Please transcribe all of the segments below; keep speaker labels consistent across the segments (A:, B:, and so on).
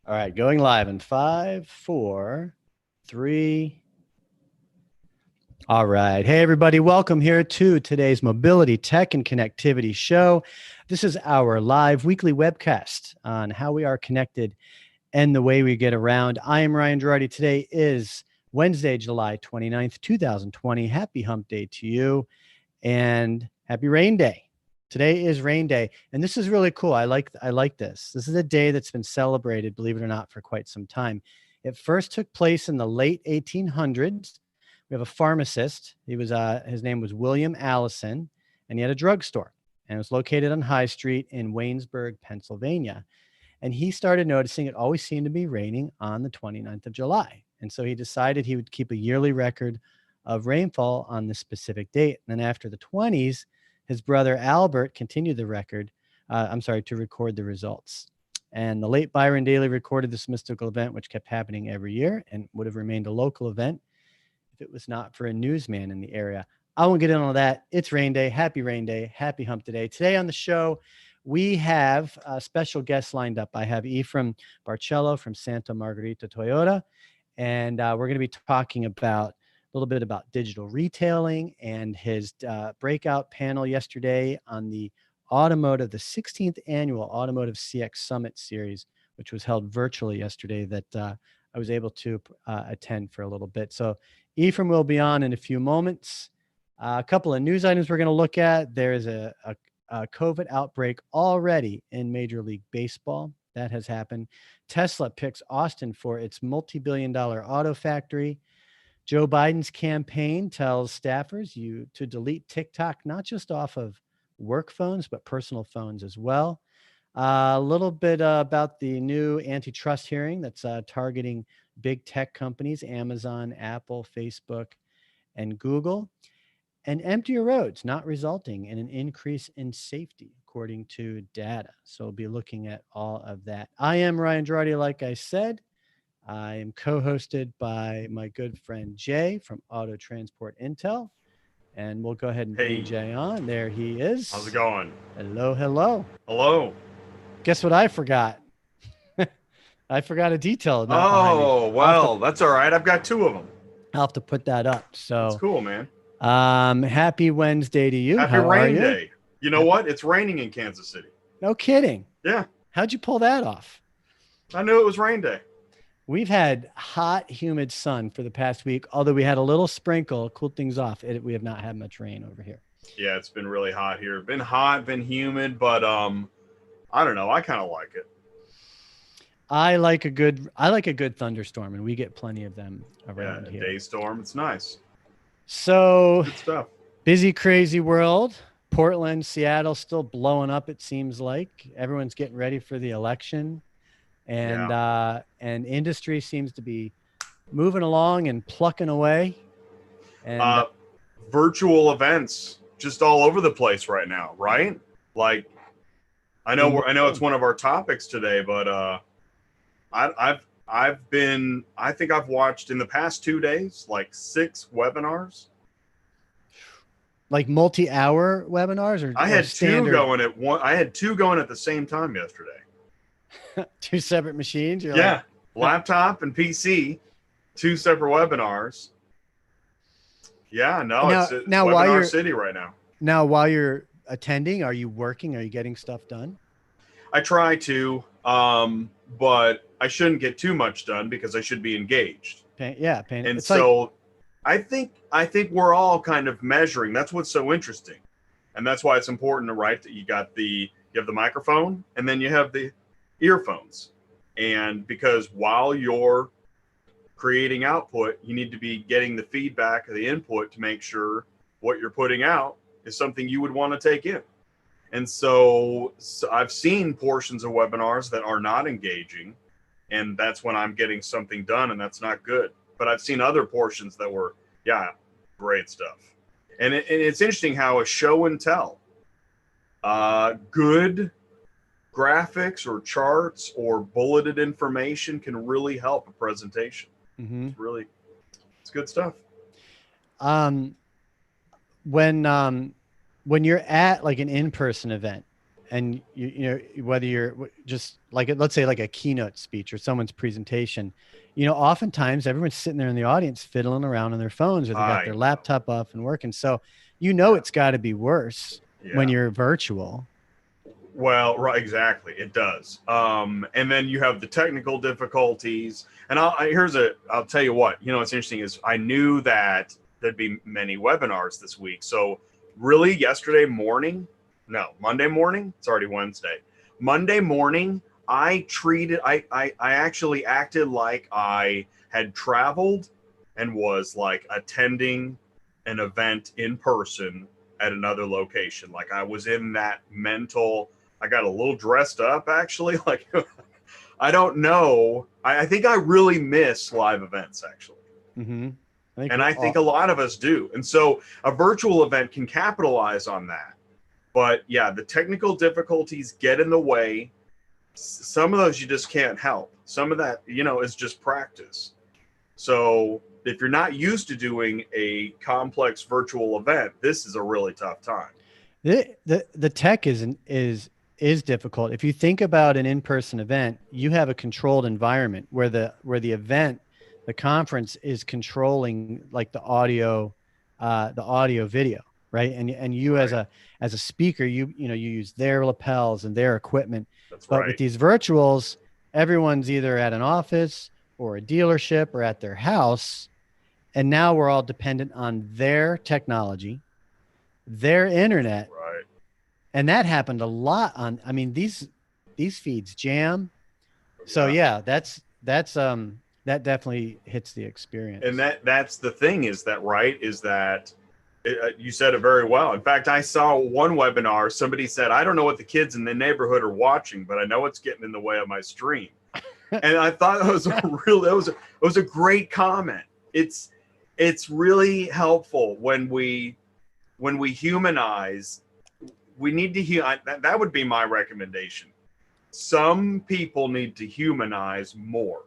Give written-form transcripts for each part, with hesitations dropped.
A: All right, going live in 5, 4, 3. All right. Hey, everybody. Welcome here to today's Mobility, Tech, and Connectivity Show. This is our live weekly webcast on how we are connected and the way we get around. I am Ryan Girardi. Today is Wednesday, July 29th, 2020. Happy hump day to you and happy rain day. Today is rain day, and this is really cool. I like this. This is a day that's been celebrated, believe it or not, for quite some time. It first took place in the late 1800s. We have a pharmacist. His name was William Allison, and he had a drugstore, and it was located on High Street in Waynesburg, Pennsylvania. And he started noticing it always seemed to be raining on the 29th of July. And so he decided he would keep a yearly record of rainfall on this specific date. And then after the 20s, his brother Albert continued the record, to record the results. And the late Byron Daly recorded this mystical event, which kept happening every year and would have remained a local event if it was not for a newsman in the area. I won't get into all that. It's rain day. Happy rain day. Happy hump today. Today on the show, we have special guests lined up. I have Ephraim Barcelo from Santa Margarita Toyota, and we're going to be talking about a little bit about digital retailing and his breakout panel yesterday on the Automotive, the 16th annual Automotive CX Summit series, which was held virtually yesterday, that I was able to attend for a little bit. So Ephraim will be on in a few moments. A couple of news items we're going to look at. There is a COVID outbreak already in Major League Baseball. That has happened. Tesla picks Austin for its multi-billion-dollar auto factory. Joe Biden's campaign tells staffers to delete TikTok, not just off of work phones, but personal phones as well. A little bit about the new antitrust hearing that's targeting big tech companies, Amazon, Apple, Facebook, and Google. And emptier roads not resulting in an increase in safety, according to data. So we'll be looking at all of that. I am Ryan Girardi, like I said. I am co-hosted by my good friend Jay from Auto Transport Intel. And we'll go ahead and bring Jay on. There he is.
B: How's it going?
A: Hello, hello.
B: Hello.
A: Guess what I forgot? I forgot a detail.
B: Oh, well, that's all right. I've got two of them.
A: I'll have to put that up. So
B: that's cool, man.
A: Happy Wednesday to you.
B: Happy rain day. You know what? It's raining in Kansas City.
A: No kidding.
B: Yeah.
A: How'd you pull that off?
B: I knew it was rain day.
A: We've had hot, humid sun for the past week, although we had a little sprinkle, cooled things off. We have not had much rain over here.
B: Yeah, it's been really hot here. Been hot, been humid, but I don't know. I kind of like it.
A: I like a good thunderstorm, and we get plenty of them around here.
B: Day storm. It's nice.
A: So
B: good stuff.
A: Busy, crazy world. Portland, Seattle, still blowing up. It seems like everyone's getting ready for the election. And industry seems to be moving along and plucking away. And
B: virtual events just all over the place right now, right? Like, I know it's one of our topics today, but I think I've watched in the past 2 days like 6 webinars.
A: Like multi-hour webinars, or
B: I had
A: standard?
B: I had two going at the same time yesterday.
A: 2 separate machines?
B: Yeah, laptop and PC, 2 separate webinars. Yeah, no, it's webinar city right now.
A: Now, while you're attending, are you working? Are you getting stuff done?
B: I try to, but I shouldn't get too much done because I should be engaged.
A: And
B: so I think we're all kind of measuring. That's what's so interesting, and that's why it's important to write that you have the microphone and then you have the earphones, and because while you're creating output, you need to be getting the feedback of the input to make sure what you're putting out is something you would want to take in. And so I've seen portions of webinars that are not engaging, and that's when I'm getting something done, and that's not good. But I've seen other portions that were, great stuff. And it's interesting how a show and tell, good graphics or charts or bulleted information can really help a presentation.
A: Mm-hmm.
B: It's good stuff.
A: When you're at like an in-person event and you know, whether you're just like, let's say like a keynote speech or someone's presentation, you know, oftentimes everyone's sitting there in the audience fiddling around on their phones, or they got
B: I
A: their
B: know.
A: laptop up and working. So, you know, it's got to be worse when
B: Yeah.
A: you're virtual.
B: Well, right, exactly. It does. And then you have the technical difficulties. And I'll tell you what, you know, what's interesting is I knew that there'd be many webinars this week. So really Monday morning, it's already Wednesday. Monday morning, I actually acted like I had traveled and was like attending an event in person at another location. Like I was in that mental, I got a little dressed up actually. Like, I don't know. I think I really miss live events actually.
A: Mm-hmm.
B: And I think a lot of us do. And so a virtual event can capitalize on that. But yeah, the technical difficulties get in the way. Some of those you just can't help. Some of that, you know, is just practice. So if you're not used to doing a complex virtual event, this is a really tough time.
A: The tech is difficult. If you think about an in-person event, you have a controlled environment where the event, the conference is controlling like the audio video, right? And you
B: Right.
A: as a speaker, you know, you use their lapels and their equipment.
B: That's
A: But with
B: right.
A: these virtuals, everyone's either at an office or a dealership or at their house, and now we're all dependent on their technology, their internet,
B: Right.
A: and that happened a lot on, I mean, these feeds jam. So
B: Yeah.
A: yeah, that definitely hits the
B: And
A: experience.
B: that's the thing is that, right, is that you said it very well. In fact, I saw one webinar, somebody said, I don't know what the kids in the neighborhood are watching, but I know it's getting in the way of my stream. And I thought that was it was a great comment. It's really helpful when we humanize. We need to that would be my recommendation. Some people need to humanize more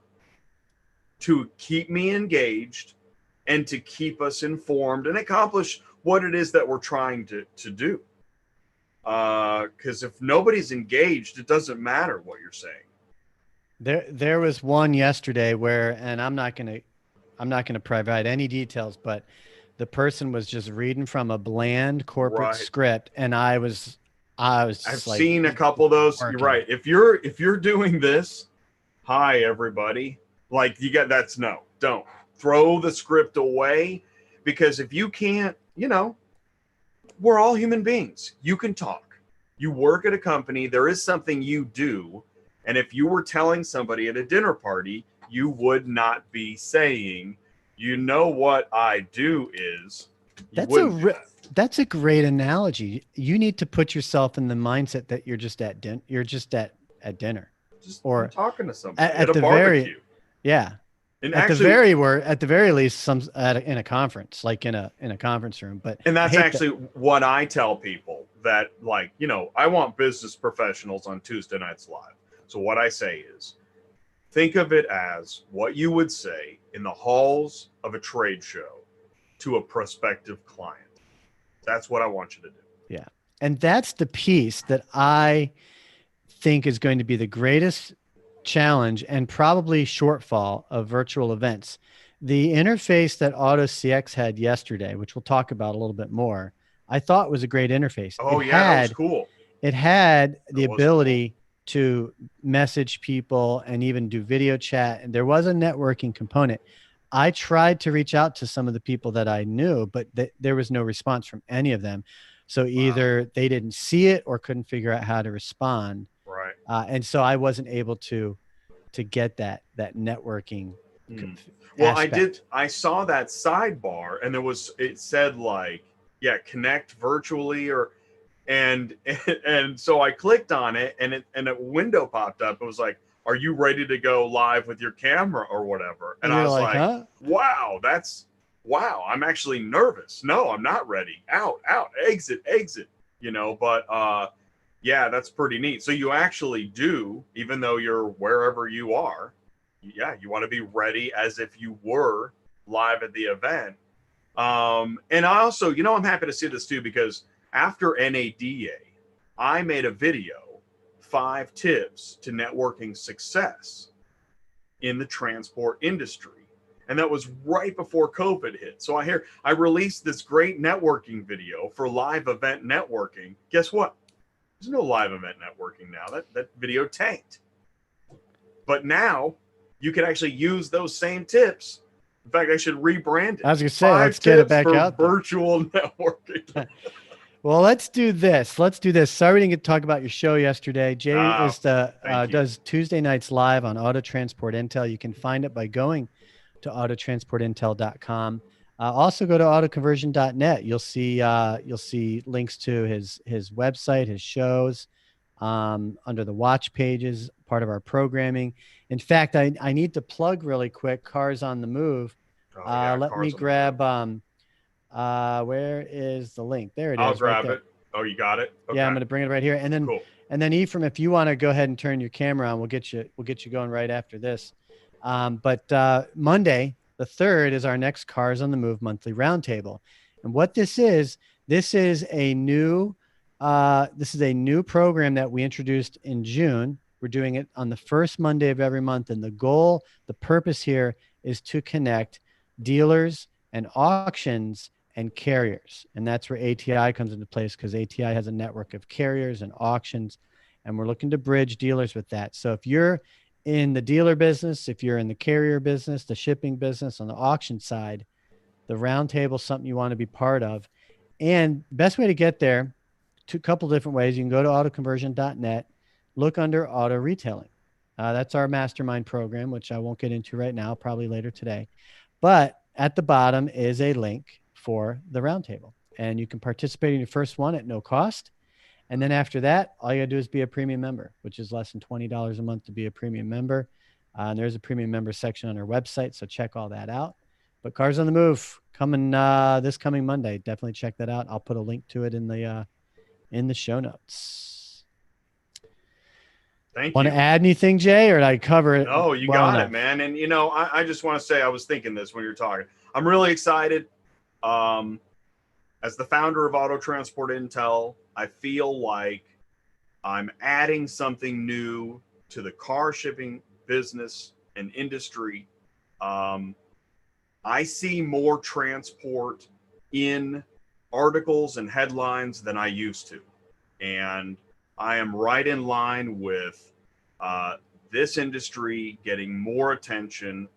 B: to keep me engaged and to keep us informed and accomplish what it is that we're trying to do. Because if nobody's engaged, it doesn't matter what you're saying.
A: There was one yesterday where, and I'm not gonna provide any details, but the person was just reading from a bland corporate
B: Right.
A: script, and I was
B: I've
A: just like,
B: seen a
A: this
B: couple of
A: isn't
B: those. You're
A: working.
B: right. If you're doing this, hi everybody. Like you got that's no. Don't throw the script away because if you can't, you know, we're all human beings. You can talk. You work at a company, there is something you do, and if you were telling somebody at a dinner party, you would not be saying, "You know what I do is." You
A: That's a
B: wouldn't do
A: re-
B: that.
A: that's a great analogy. You need to put yourself in the mindset that you're just at dinner,
B: Just you're
A: or
B: talking to somebody at
A: at
B: a
A: the very,
B: barbecue.
A: yeah,
B: And actually,
A: at the very least, in a conference, like in a conference room. But
B: and
A: I
B: that's
A: hate that.
B: actually what I tell people that, like, you know, I want business professionals on Tuesday Nights Live. So what I say is think of it as what you would say in the halls of a trade show to a prospective client. That's what I want you to do.
A: Yeah, and that's the piece that I think is going to be the greatest challenge and probably shortfall of virtual events. The interface that AutoCX had yesterday, which we'll talk about a little bit more, I thought was a great interface.
B: Oh yeah, that was cool.
A: It had
B: That
A: the
B: was cool.
A: ability to message people and even do video chat, and there was a networking component. I tried to reach out to some of the people that I knew, but there was no response from any of them. So
B: Wow.
A: either they didn't see it or couldn't figure out how to respond,
B: Right.
A: and so I wasn't able to get that networking
B: Hmm. Well,
A: aspect.
B: I saw that sidebar, and it said like, yeah, connect virtually or and and so I clicked on it, and a window popped up. It was like, "Are you ready to go live with your camera or whatever?" And
A: And
B: I
A: you're
B: was
A: like,
B: like,
A: huh?
B: "Wow, wow! I'm actually nervous. No, I'm not ready. Out, exit, exit." You know, but yeah, that's pretty neat. So you actually do, even though you're wherever you are, yeah, you want to be ready as if you were live at the event. And I also, you know, I'm happy to see this too because after NADA, I made a video, 5 tips to networking success in the transport industry. And that was right before COVID hit. So I released this great networking video for live event networking. Guess what? There's no live event networking now. That video tanked. But now you can actually use those same tips. In fact, I should rebrand it.
A: I was going to say, let's get it back out
B: there. Virtual networking.
A: Well, let's do this. Sorry we didn't get to talk about your show yesterday. Jay does Tuesday nights live on Auto Transport Intel. You can find it by going to autotransportintel.com. Also go to autoconversion.net. You'll see links to his website, his shows, under the watch pages, part of our programming. In fact, I need to plug really quick Cars on the Move. Let me grab where is the link? There it is.
B: I'll grab it. Oh, you got it?
A: Okay. Yeah, I'm going to bring it right here. And then
B: cool.
A: And then Ephraim, if you want to go ahead and turn your camera on, we'll get you going right after this. But Monday, the 3rd, is our next Cars on the Move monthly roundtable. And what this is a new program that we introduced in June. We're doing it on the first Monday of every month. And the purpose here is to connect dealers and auctions and carriers. And that's where ATI comes into place, because ATI has a network of carriers and auctions, and we're looking to bridge dealers with that. So if you're in the dealer business, if you're in the carrier business, the shipping business, on the auction side, the roundtable is something you want to be part of. And best way to get there, a couple different ways. You can go to autoconversion.net, look under auto retailing. That's our mastermind program, which I won't get into right now, probably later today. But at the bottom is a link for the roundtable, and you can participate in your first one at no cost. And then after that, all you gotta do is be a premium member, which is less than $20 a month to be a premium member. And there's a premium member section on our website, so check all that out. But Cars on the Move coming this coming Monday. Definitely check that out. I'll put a link to it in the show notes.
B: Thank you.
A: Want to add anything, Jay, or did I cover it?
B: No, you got it, man. And I just want to say, I was thinking this when you're talking. I'm really excited. As the founder of Auto Transport Intel, I feel like I'm adding something new to the car shipping business and industry. I see more transport in articles and headlines than I used to. And I am right in line with this industry getting more attention,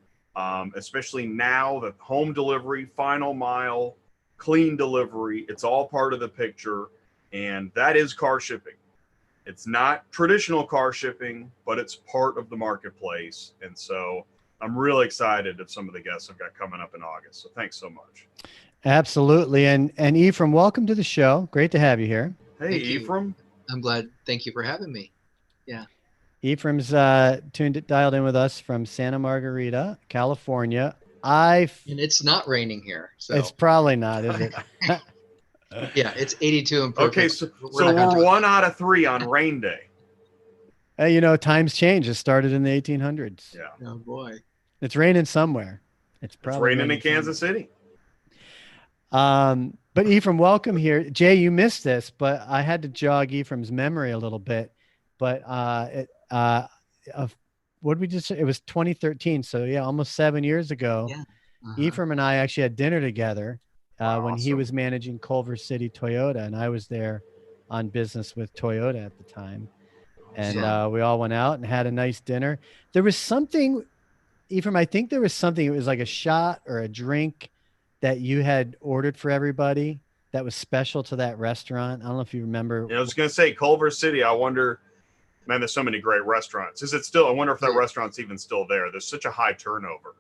B: especially now that home delivery, final mile, clean delivery, it's all part of the picture. And that is car shipping. It's not traditional car shipping, but it's part of the marketplace. And so I'm really excited of some of the guests I've got coming up in August. So thanks so much.
A: Absolutely. And Ephraim, welcome to the show. Great to have you here.
B: Hey, Ephraim.
C: I'm glad. Thank you for having me. Yeah.
A: Ephraim's dialed in with us from Santa Margarita, California. And
C: it's not raining here. So
A: it's probably not, is it?
C: Yeah, it's 82 and perfect.
B: Okay, so we're 1 out of 3 on rain day.
A: Times change. It started in the 1800s.
B: Yeah.
C: Oh boy.
A: It's raining somewhere. It's
B: raining in Kansas City.
A: But Ephraim, welcome here. Jay, you missed this, but I had to jog Ephraim's memory a little bit. But what did we just say? It was 2013. So yeah, almost 7 years ago.
C: Yeah.
A: Ephraim and I actually had dinner together when he
B: Awesome.
A: was managing Culver City Toyota, and I was there on business with Toyota at the time. And we all went out and had a nice dinner. There was something, Ephraim, I think there was something, it was like a shot or a drink that you had ordered for everybody that was special to that restaurant. I don't know if you remember.
B: Yeah, I was going to say Culver City. I wonder, man, there's so many great restaurants. Is it still, I wonder if that restaurant's even still there. There's such a high turnover.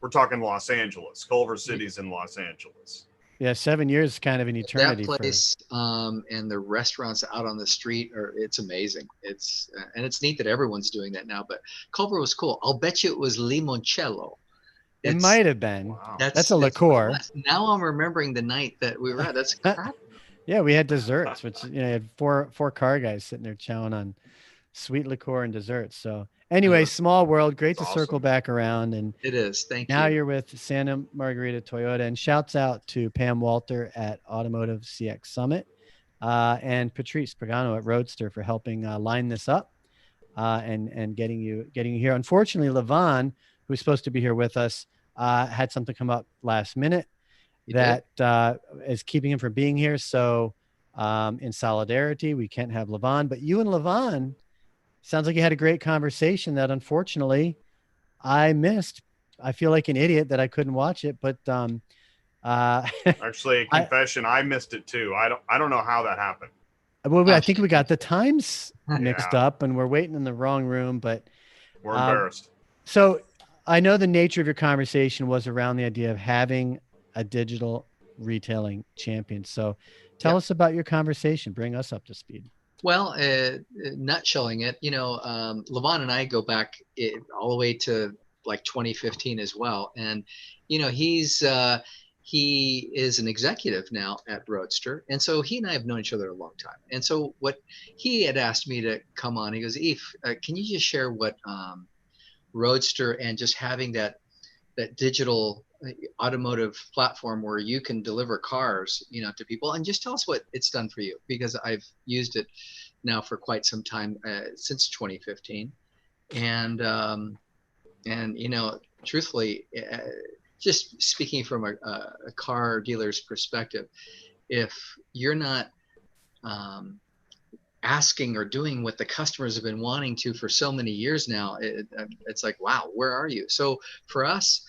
B: We're talking Los Angeles. Culver City's in Los Angeles.
A: Yeah, 7 years is kind of an eternity.
C: That place and the restaurants out on the street it's amazing. It's neat that everyone's doing that now. But Culver was cool. I'll bet you it was limoncello.
A: It might have been.
B: Wow.
A: That's a liqueur.
C: Now I'm remembering the night that we were at. That's crap.
A: Yeah, we had desserts, which you had four car guys sitting there chowing on sweet liqueur and desserts. So anyway, small world. Great to circle back around. And
C: it is. Thank you.
A: Now you're with Santa Margarita Toyota, and shouts out to Pam Walter at Automotive CX Summit. and Patrice Pagano at Roadster for helping line this up and getting you here. Unfortunately, Levon, who's supposed to be here with us, had something come up last minute that is keeping him from being here. So in solidarity, we can't have Levon. But you and Levon, sounds like you had a great conversation that unfortunately I missed. I feel like an idiot that I couldn't watch it, but
B: actually, a confession, I missed it too. I don't know how that happened.
A: Well, I think we got the times mixed
B: Yeah.
A: up and we're waiting in the wrong room, but
B: We're embarrassed.
A: so I know the nature of your conversation was around the idea of having a digital retailing champion. So tell us about your conversation. Bring us up to speed.
C: Well, nutshelling it, Levon and I go back all the way to like 2015 as well. And, he is an executive now at Roadster. And so he and I have known each other a long time. And so what he had asked me to come on, he goes, can you just share what Roadster and just having that digital automotive platform where you can deliver cars, to people, and just tell us what it's done for you, because I've used it now for quite some time, since 2015. And truthfully, just speaking from a car dealer's perspective, if you're not asking or doing what the customers have been wanting to for so many years now, it's like, wow, where are you? So for us,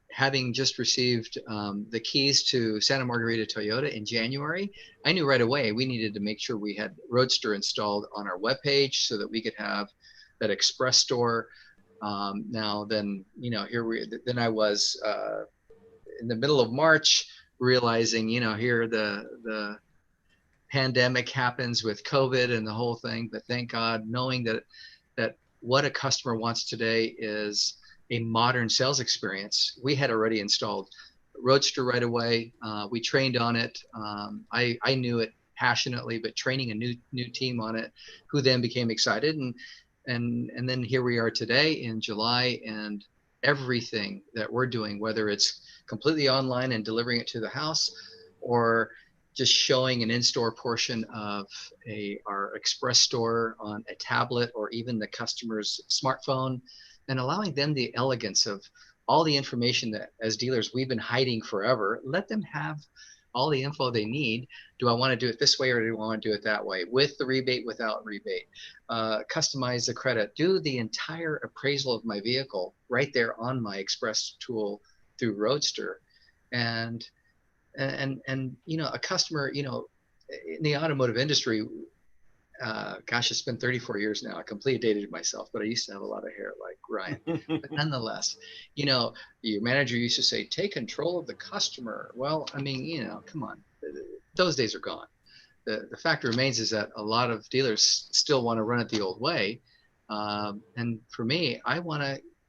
C: having just received the keys to Santa Margarita Toyota in January, I knew right away we needed to make sure we had Roadster installed on our webpage so that we could have that express store. Then I was in the middle of March realizing, here the pandemic happens with COVID and the whole thing, but thank God, knowing that what a customer wants today is a modern sales experience. We had already installed Roadster right away. We trained on it. I knew it passionately, but training a new team on it, who then became excited, and then here we are today in July, and everything that we're doing, whether it's completely online and delivering it to the house, or just showing an in-store portion of our express store on a tablet or even the customer's smartphone, and allowing them the elegance of all the information that as dealers we've been hiding forever. Let them have all the info they need. Do I want to do it this way, or do I want to do it that way? With the rebate, without rebate, customize the credit, do the entire appraisal of my vehicle right there on my express tool through Roadster. And a customer, in the automotive industry, it's been 34 years now. I completely dated myself, but I used to have a lot of hair like Ryan. But nonetheless, your manager used to say, take control of the customer. Well, I mean, come on, those days are gone. The fact remains is that a lot of dealers still want to run it the old way. And for me,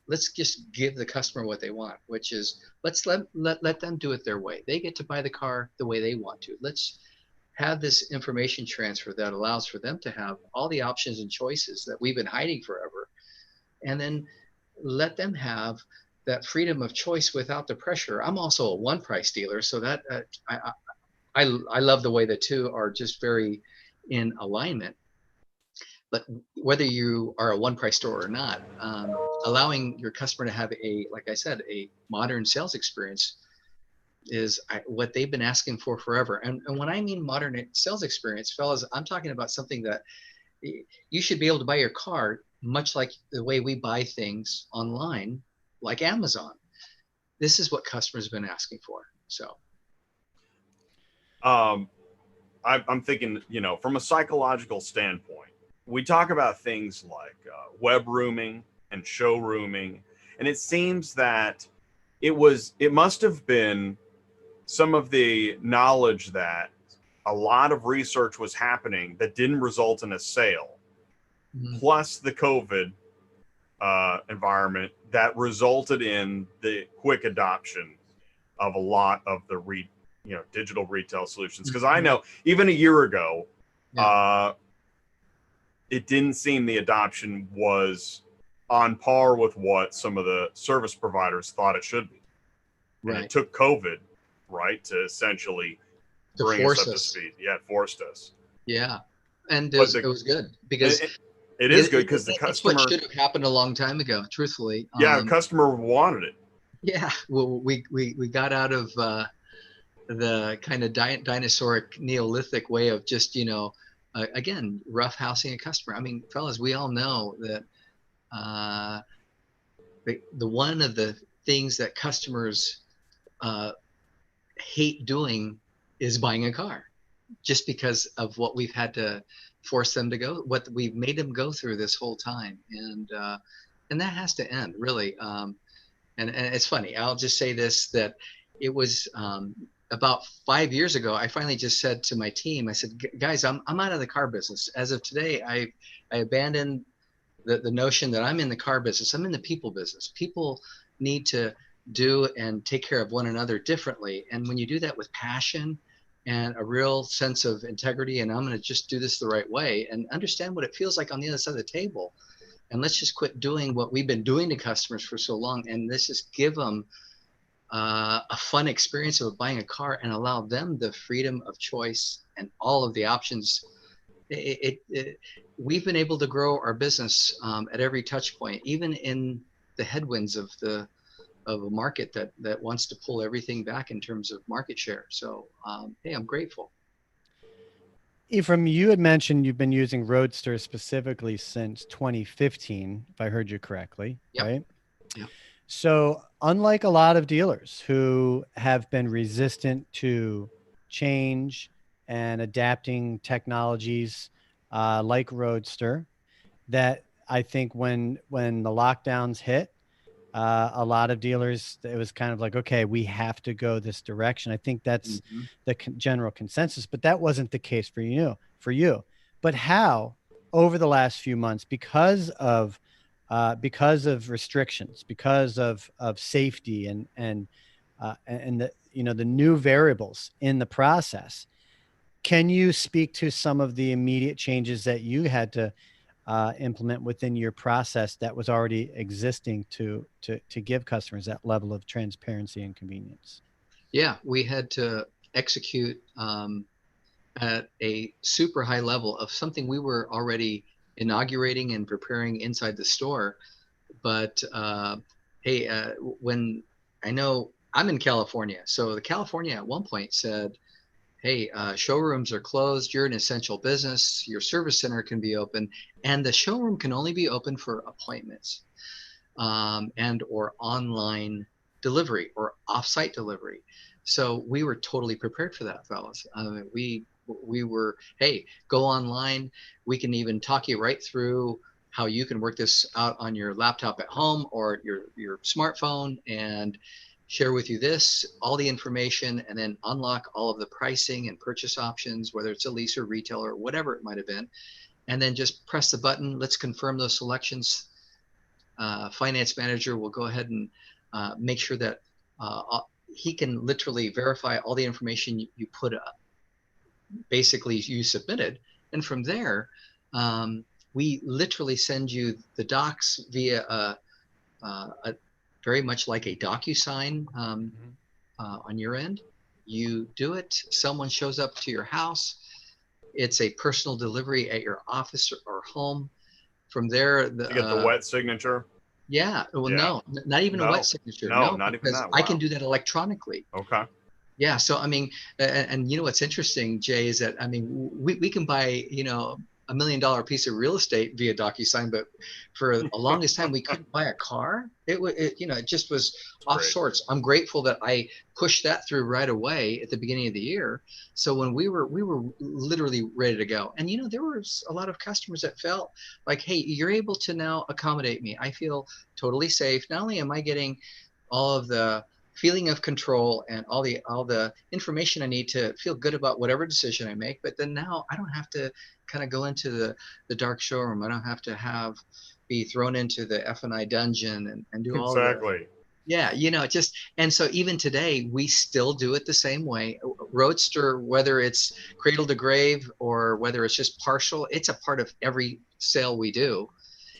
C: let's just give the customer what they want, which is let's let them do it their way. They get to buy the car the way they want to. Let's have this information transfer that allows for them to have all the options and choices that we've been hiding forever, and then let them have that freedom of choice without the pressure. I'm also a one price dealer, so that I love the way the two are just very in alignment. But whether you are a one price store or not, allowing your customer to have like I said, a modern sales experience is what they've been asking for forever. And when I mean modern sales experience, fellas, I'm talking about something that you should be able to buy your car much like the way we buy things online, like Amazon. This is what customers have been asking for. So
B: I'm thinking, from a psychological standpoint, we talk about things like web rooming and showrooming, and it seems that it must have been some of the knowledge that a lot of research was happening that didn't result in a sale, plus the COVID environment that resulted in the quick adoption of a lot of the digital retail solutions. Because I know even a year ago, it didn't seem the adoption was on par with what some of the service providers thought it should be. Right. And it took COVID, right, to essentially
C: to
B: bring us
C: force
B: up to
C: us.
B: speed. Yeah, it forced us.
C: Yeah, and
B: But
C: it was good because
B: it is good because the
C: it's what
B: customer,
C: should have happened a long time ago. Truthfully,
B: the customer wanted it.
C: yeah. Well, we got out of the kind of dinosauric Neolithic way of just again roughhousing a customer. I mean, fellas, we all know that the one of the things that customers hate doing is buying a car, just because of what we've had to force them to go, what we've made them go through this whole time, and that has to end, really. And it's funny. I'll just say this, that it was about 5 years ago. I finally just said to my team, I said, guys, I'm out of the car business. As of today, I abandoned the notion that I'm in the car business. I'm in the people business. People need to do and take care of one another differently. And when you do that with passion and a real sense of integrity, and I'm going to just do this the right way and understand what it feels like on the other side of the table. And let's just quit doing what we've been doing to customers for so long. And let's just give them a fun experience of buying a car and allow them the freedom of choice and all of the options. We've been able to grow our business at every touch point, even in the headwinds of a market that wants to pull everything back in terms of market share. So, hey, I'm grateful.
A: Ephraim, you had mentioned you've been using Roadster specifically since 2015, if I heard you correctly,
C: Yep.
A: right?
C: Yeah.
A: So unlike a lot of dealers who have been resistant to change and adapting technologies like Roadster, that I think when the lockdowns hit, a lot of dealers, it was kind of like, okay, we have to go this direction. I think that's the general consensus, but that wasn't the case for you. But how, over the last few months, because of restrictions, because of safety and the the new variables in the process, can you speak to some of the immediate changes that you had to implement within your process that was already existing to give customers that level of transparency and convenience?
C: Yeah, we had to execute at a super high level of something we were already inaugurating and preparing inside the store. But hey, when I know I'm in California, so the California at one point said, hey, showrooms are closed. You're an essential business. Your service center can be open, and the showroom can only be open for appointments and or online delivery or offsite delivery. So we were totally prepared for that, fellas. We were, hey, go online. We can even talk you right through how you can work this out on your laptop at home or your smartphone, and share with you all the information, and then unlock all of the pricing and purchase options, whether it's a lease or retail or whatever it might have been. And then just press the button. Let's confirm those selections. Finance manager will go ahead and make sure that he can literally verify all the information you put up. Basically, you submitted. And from there, we literally send you the docs via a very much like a DocuSign on your end. You do it, someone shows up to your house. It's a personal delivery at your office or home. From there,
B: you get the wet signature.
C: Yeah, well, no, not even a wet signature.
B: No, not even that. Wow.
C: I can do that electronically.
B: Okay.
C: Yeah, so I mean, and you know what's interesting, Jay, is that I mean we can buy $1 million piece of real estate via DocuSign, but for the longest time we couldn't buy a car. It just was off sorts. I'm grateful that I pushed that through right away at the beginning of the year. So when we were literally ready to go, and there was a lot of customers that felt like, hey, you're able to now accommodate me. I feel totally safe. Not only am I getting all of the feeling of control and all the information I need to feel good about whatever decision I make, but then now I don't have to kind of go into the dark showroom. I don't have to be thrown into the F&I dungeon and do all
B: exactly.
C: Yeah, and so even today we still do it the same way. Roadster, whether it's cradle to grave or whether it's just partial, it's a part of every sale we do.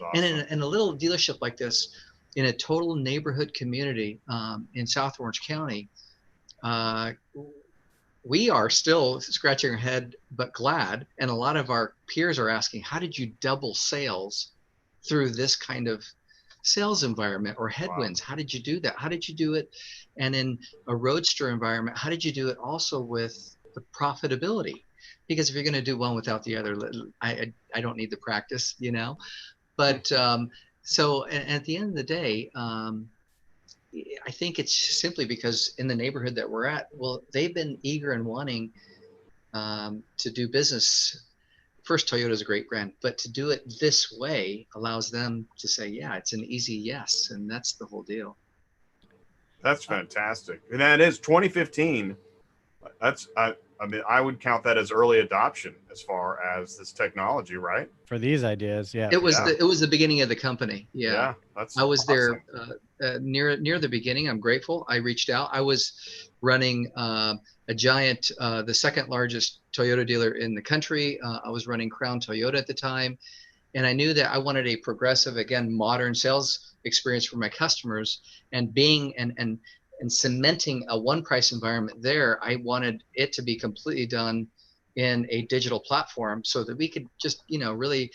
C: Awesome. And in a little dealership like this, in a total neighborhood community in South Orange County, we are still scratching our head, but glad. And a lot of our peers are asking, how did you double sales through this kind of sales environment or
B: Wow.
C: headwinds? How did you do that? How did you do it? And in a roadster environment, how did you do it also with the profitability? Because if you're going to do one without the other, I don't need the practice, you know. But so at the end of the day, I think it's simply because in the neighborhood that we're at, well, they've been eager and wanting to do business. First, Toyota is a great brand, but to do it this way allows them to say, yeah, it's an easy yes. And that's the whole deal.
B: That's fantastic. And that is 2015. I mean, I would count that as early adoption as far as this technology, right?
A: For these ideas, yeah.
C: It was the beginning of the company. Yeah.
B: Yeah, that's
C: I was
B: awesome.
C: there near the beginning. I'm grateful. I reached out. I was running a giant, the second largest Toyota dealer in the country. I was running Crown Toyota at the time, and I knew that I wanted a progressive, again, modern sales experience for my customers. And being and cementing a one price environment there, I wanted it to be completely done in a digital platform so that we could just, really,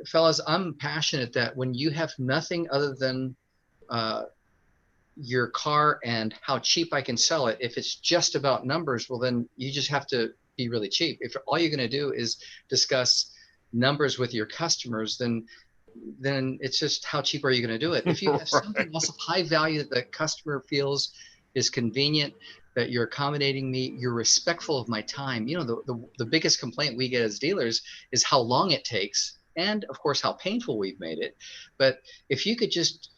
C: fellas, I'm passionate that when you have nothing other than uh, your car and how cheap I can sell it, if it's just about numbers, well, then you just have to be really cheap. If all you're going to do is discuss numbers with your customers, then it's just how cheap are you going to do it? If you have something else of high value that the customer feels is convenient, that you're accommodating me, you're respectful of my time. The biggest complaint we get as dealers is how long it takes, and of course how painful we've made it. But if you could just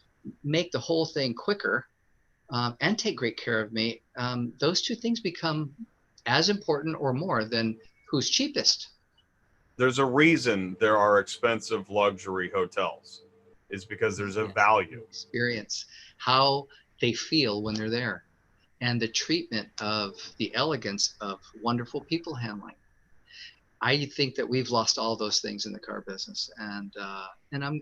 C: make the whole thing quicker, and take great care of me, those two things become as important or more than who's cheapest.
B: There's a reason there are expensive luxury hotels. It's because there's a value.
C: Experience, how they feel when they're there, and the treatment of the elegance of wonderful people handling. I think that we've lost all those things in the car business, and I'm,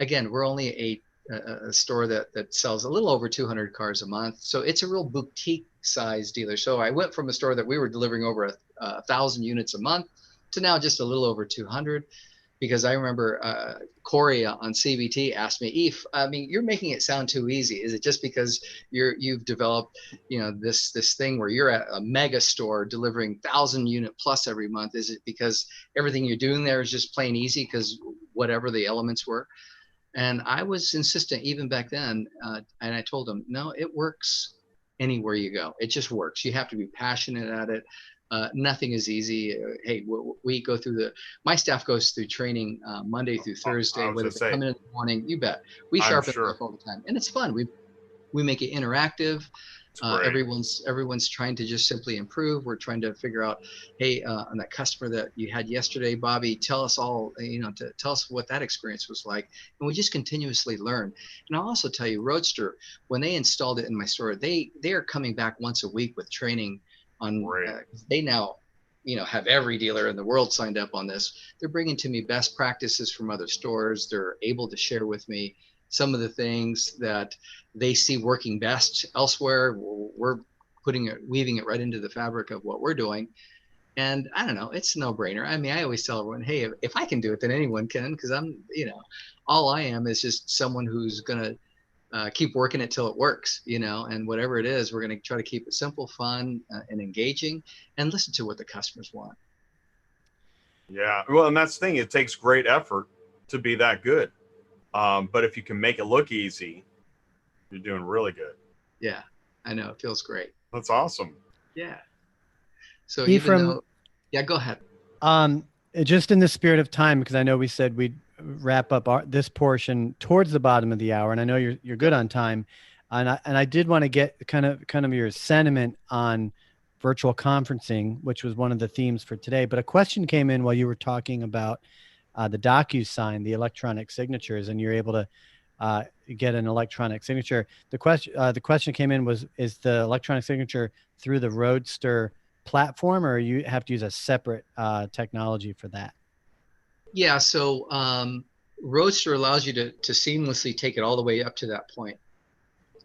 C: again, we're only a store that sells a little over 200 cars a month, so it's a real boutique size dealer. So I went from a store that we were delivering over 1,000 units a month to now just a little over 200. Because I remember Corey on CBT asked me, I mean, you're making it sound too easy. Is it just because you've developed, this thing where you're at a mega store delivering 1,000 unit plus every month? Is it because everything you're doing there is just plain easy because whatever the elements were? And I was insistent even back then, and I told him, no, it works anywhere you go. It just works. You have to be passionate at it. Nothing is easy. Hey, we go through my staff goes through training Monday through Thursday, whether they come in the morning, you bet. We sharpen stuff all the time, and it's fun. We make it interactive. Everyone's trying to just simply improve. We're trying to figure out, hey, on that customer that you had yesterday, Bobby, tell us all, tell us what that experience was like. And we just continuously learn. And I'll also tell you, Roadster, when they installed it in my store, they are coming back once a week with training on. They now, have every dealer in the world signed up on this. They're bringing to me best practices from other stores. They're able to share with me some of the things that they see working best elsewhere. We're weaving it right into the fabric of what we're doing. And I don't know, it's a no-brainer. I mean, I always tell everyone, hey, if I can do it, then anyone can, because I'm, all I am is just someone who's going to keep working it till it works, and whatever it is, we're going to try to keep it simple, fun, and engaging, and listen to what the customers want.
B: Yeah. Well, and that's the thing. It takes great effort to be that good. But if you can make it look easy, you're doing really good.
C: Yeah, I know. It feels great.
B: That's awesome.
C: Yeah. So
A: Ephraim,
C: yeah, go ahead.
A: Just in the spirit of time, because I know we said we'd wrap up this portion towards the bottom of the hour, and I know you're good on time, and I did want to get kind of your sentiment on virtual conferencing, which was one of the themes for today. But a question came in while you were talking about the DocuSign, the electronic signatures, and you're able to get an electronic signature. The question came in was, is the electronic signature through the Roadster platform, or you have to use a separate technology for that?
C: Yeah, so Roadster allows you to seamlessly take it all the way up to that point.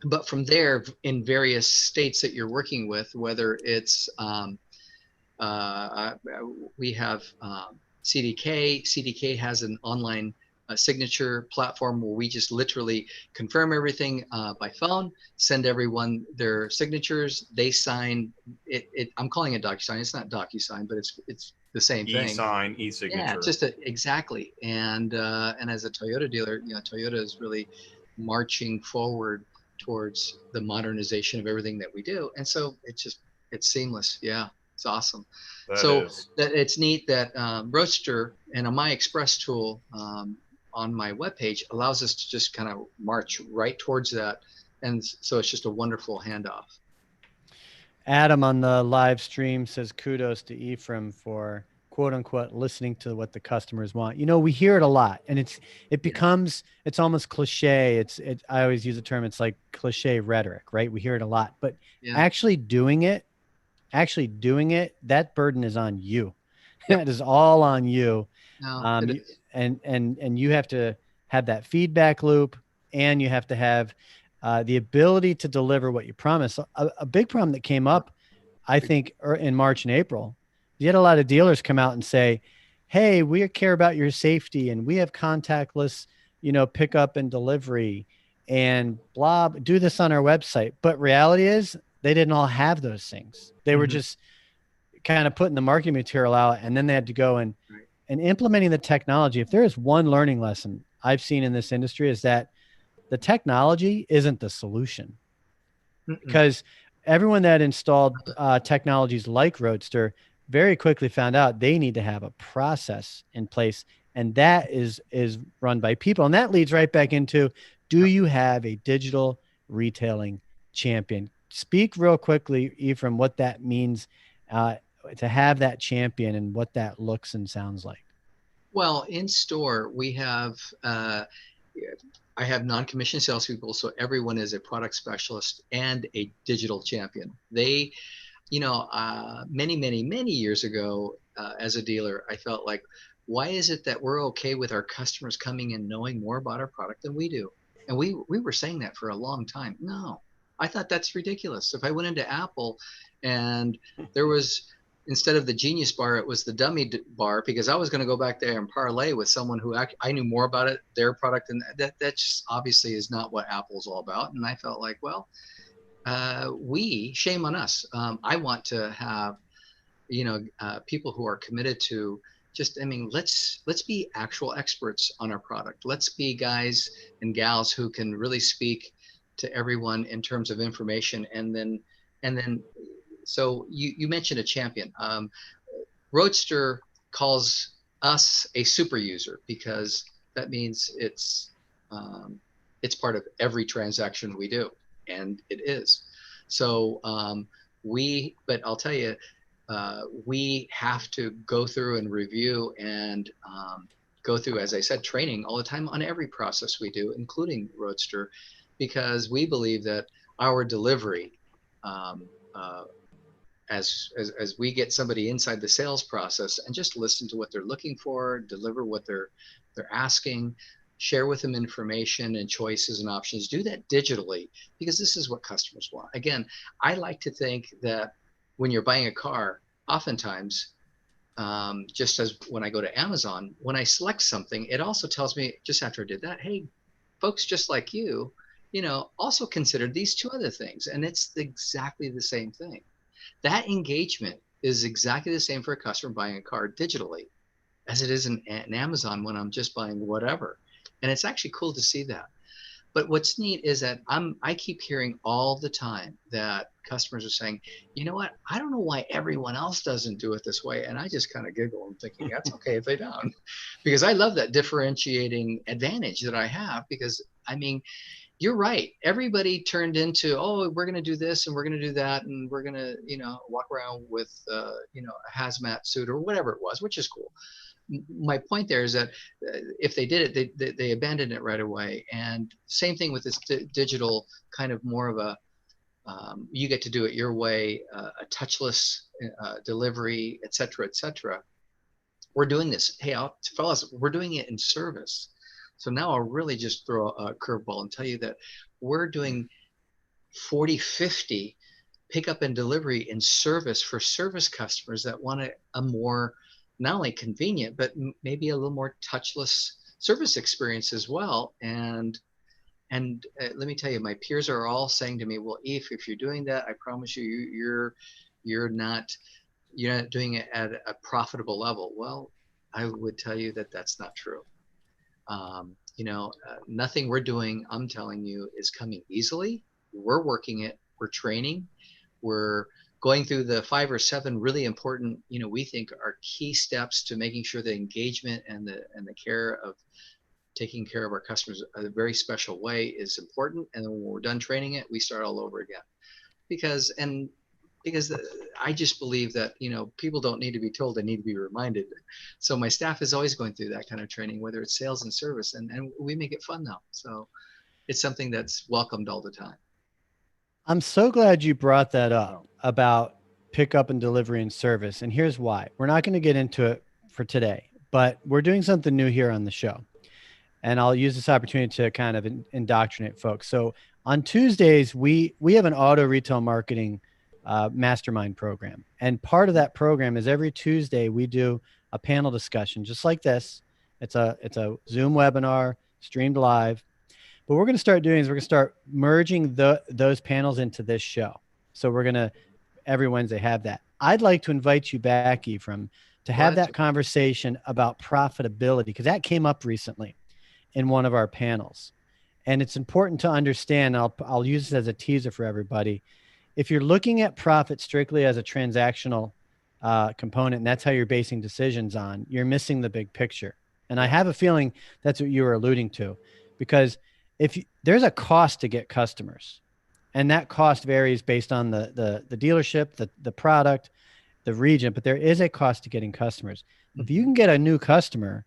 C: But from there, in various states that you're working with, whether it's uh, we have CDK. CDK has an online signature platform where we just literally confirm everything by phone, send everyone their signatures. They sign it. I'm calling it DocuSign. It's not DocuSign, but it's the same thing.
B: E-sign,
C: Yeah,
B: e-signature.
C: just exactly. And as a Toyota dealer, Toyota is really marching forward towards the modernization of everything that we do. And so it's seamless. Yeah, it's awesome.
B: That
C: So
B: is.
C: that it's neat that Roadster and a My Express tool on my webpage allows us to just kind of march right towards that. And so it's just a wonderful handoff.
A: Adam on the live stream says kudos to Ephraim for quote unquote listening to what the customers want. We hear it a lot, and it becomes it's almost cliche. I always use the term, it's like cliche rhetoric, right? We hear it a lot, but
C: Yeah.
A: actually doing it, that burden is on you.
C: Yep.
A: That is all on you.
C: No,
A: And you have to have that feedback loop, and you have to have the ability to deliver what you promise. A big problem that came up, I think, in March and April, you had a lot of dealers come out and say, "Hey, we care about your safety, and we have contactless, pickup and delivery, and blah. Do this on our website." But reality is, they didn't all have those things. They were just kind of putting the marketing material out, and then they had to go and implementing the technology. If there is one learning lesson I've seen in this industry, is that the technology isn't the solution, because everyone that installed technologies like Roadster very quickly found out they need to have a process in place, and that is run by people. And that leads right back into, do you have a digital retailing champion? Speak real quickly, Ephraim, what that means to have that champion and what that looks and sounds like.
C: Well, in store, we have, I have non-commissioned salespeople, so everyone is a product specialist and a digital champion. They, many, many, many years ago, as a dealer, I felt like, why is it that we're okay with our customers coming and knowing more about our product than we do? And we were saying that for a long time. No, I thought that's ridiculous. If I went into Apple and there was, instead of the Genius bar, it was the dummy bar, because I was going to go back there and parlay with someone who I knew more about it, their product, and that just obviously is not what Apple's all about. And I felt like, well, shame on us. I want to have, people who are committed to just, let's be actual experts on our product. Let's be guys and gals who can really speak to everyone in terms of information. And then, so you mentioned a champion. Roadster calls us a super user, because that means it's part of every transaction we do, and it is. So but I'll tell you, we have to go through and review and go through, as I said, training all the time on every process we do, including Roadster, because we believe that our delivery, as we get somebody inside the sales process and just listen to what they're looking for, deliver what they're asking, share with them information and choices and options, do that digitally, because this is what customers want. Again, I like to think that when you're buying a car, oftentimes, just as when I go to Amazon, when I select something, it also tells me just after I did that, hey, folks just like you, also considered these two other things. And it's exactly the same thing. That engagement is exactly the same for a customer buying a car digitally as it is in Amazon when I'm just buying whatever. And it's actually cool to see that. But what's neat is that I keep hearing all the time that customers are saying, you know what, I don't know why everyone else doesn't do it this way. And I just kind of giggle and thinking, that's okay if they don't, because I love that differentiating advantage that I have. Because you're right. Everybody turned into, oh, we're going to do this and we're going to do that, and we're going to, walk around with, a hazmat suit or whatever it was, which is cool. My point there is that if they did it, they abandoned it right away. And same thing with this digital kind of more of a, you get to do it your way, a touchless delivery, et cetera, et cetera. We're doing this. Hey, fellas, we're doing it in service. So now I'll really just throw a curveball and tell you that we're doing 40, 50 pickup and delivery and service for service customers that want a more, not only convenient, but maybe a little more touchless service experience as well. And let me tell you, my peers are all saying to me, well, if you're doing that, I promise you, you're not doing it at a profitable level. Well, I would tell you that that's not true. Nothing we're doing, I'm telling you, is coming easily. We're working it. We're training. We're going through the 5 or 7 really important, we think are key steps to making sure the engagement and the care of taking care of our customers a very special way is important. And then when we're done training it, we start all over again. Because I just believe that, people don't need to be told, they need to be reminded. So my staff is always going through that kind of training, whether it's sales and service, and we make it fun now. So it's something that's welcomed all the time.
A: I'm so glad you brought that up about pickup and delivery and service. And here's why. We're not going to get into it for today, but we're doing something new here on the show. And I'll use this opportunity to kind of indoctrinate folks. So on Tuesdays, we have an auto retail marketing mastermind program. And part of that program is every Tuesday we do a panel discussion just like this. It's a Zoom webinar streamed live. What we're going to start doing is we're going to start merging those panels into this show. So we're going to every Wednesday have that. I'd like to invite you back, Ephraim, to have that conversation about profitability, because that came up recently in one of our panels. And it's important to understand, I'll use this as a teaser for everybody. If you're looking at profit strictly as a transactional component, and that's how you're basing decisions on, you're missing the big picture. And I have a feeling that's what you were alluding to, because there's a cost to get customers, and that cost varies based on the dealership, the product, the region, but there is a cost to getting customers. Mm-hmm. If you can get a new customer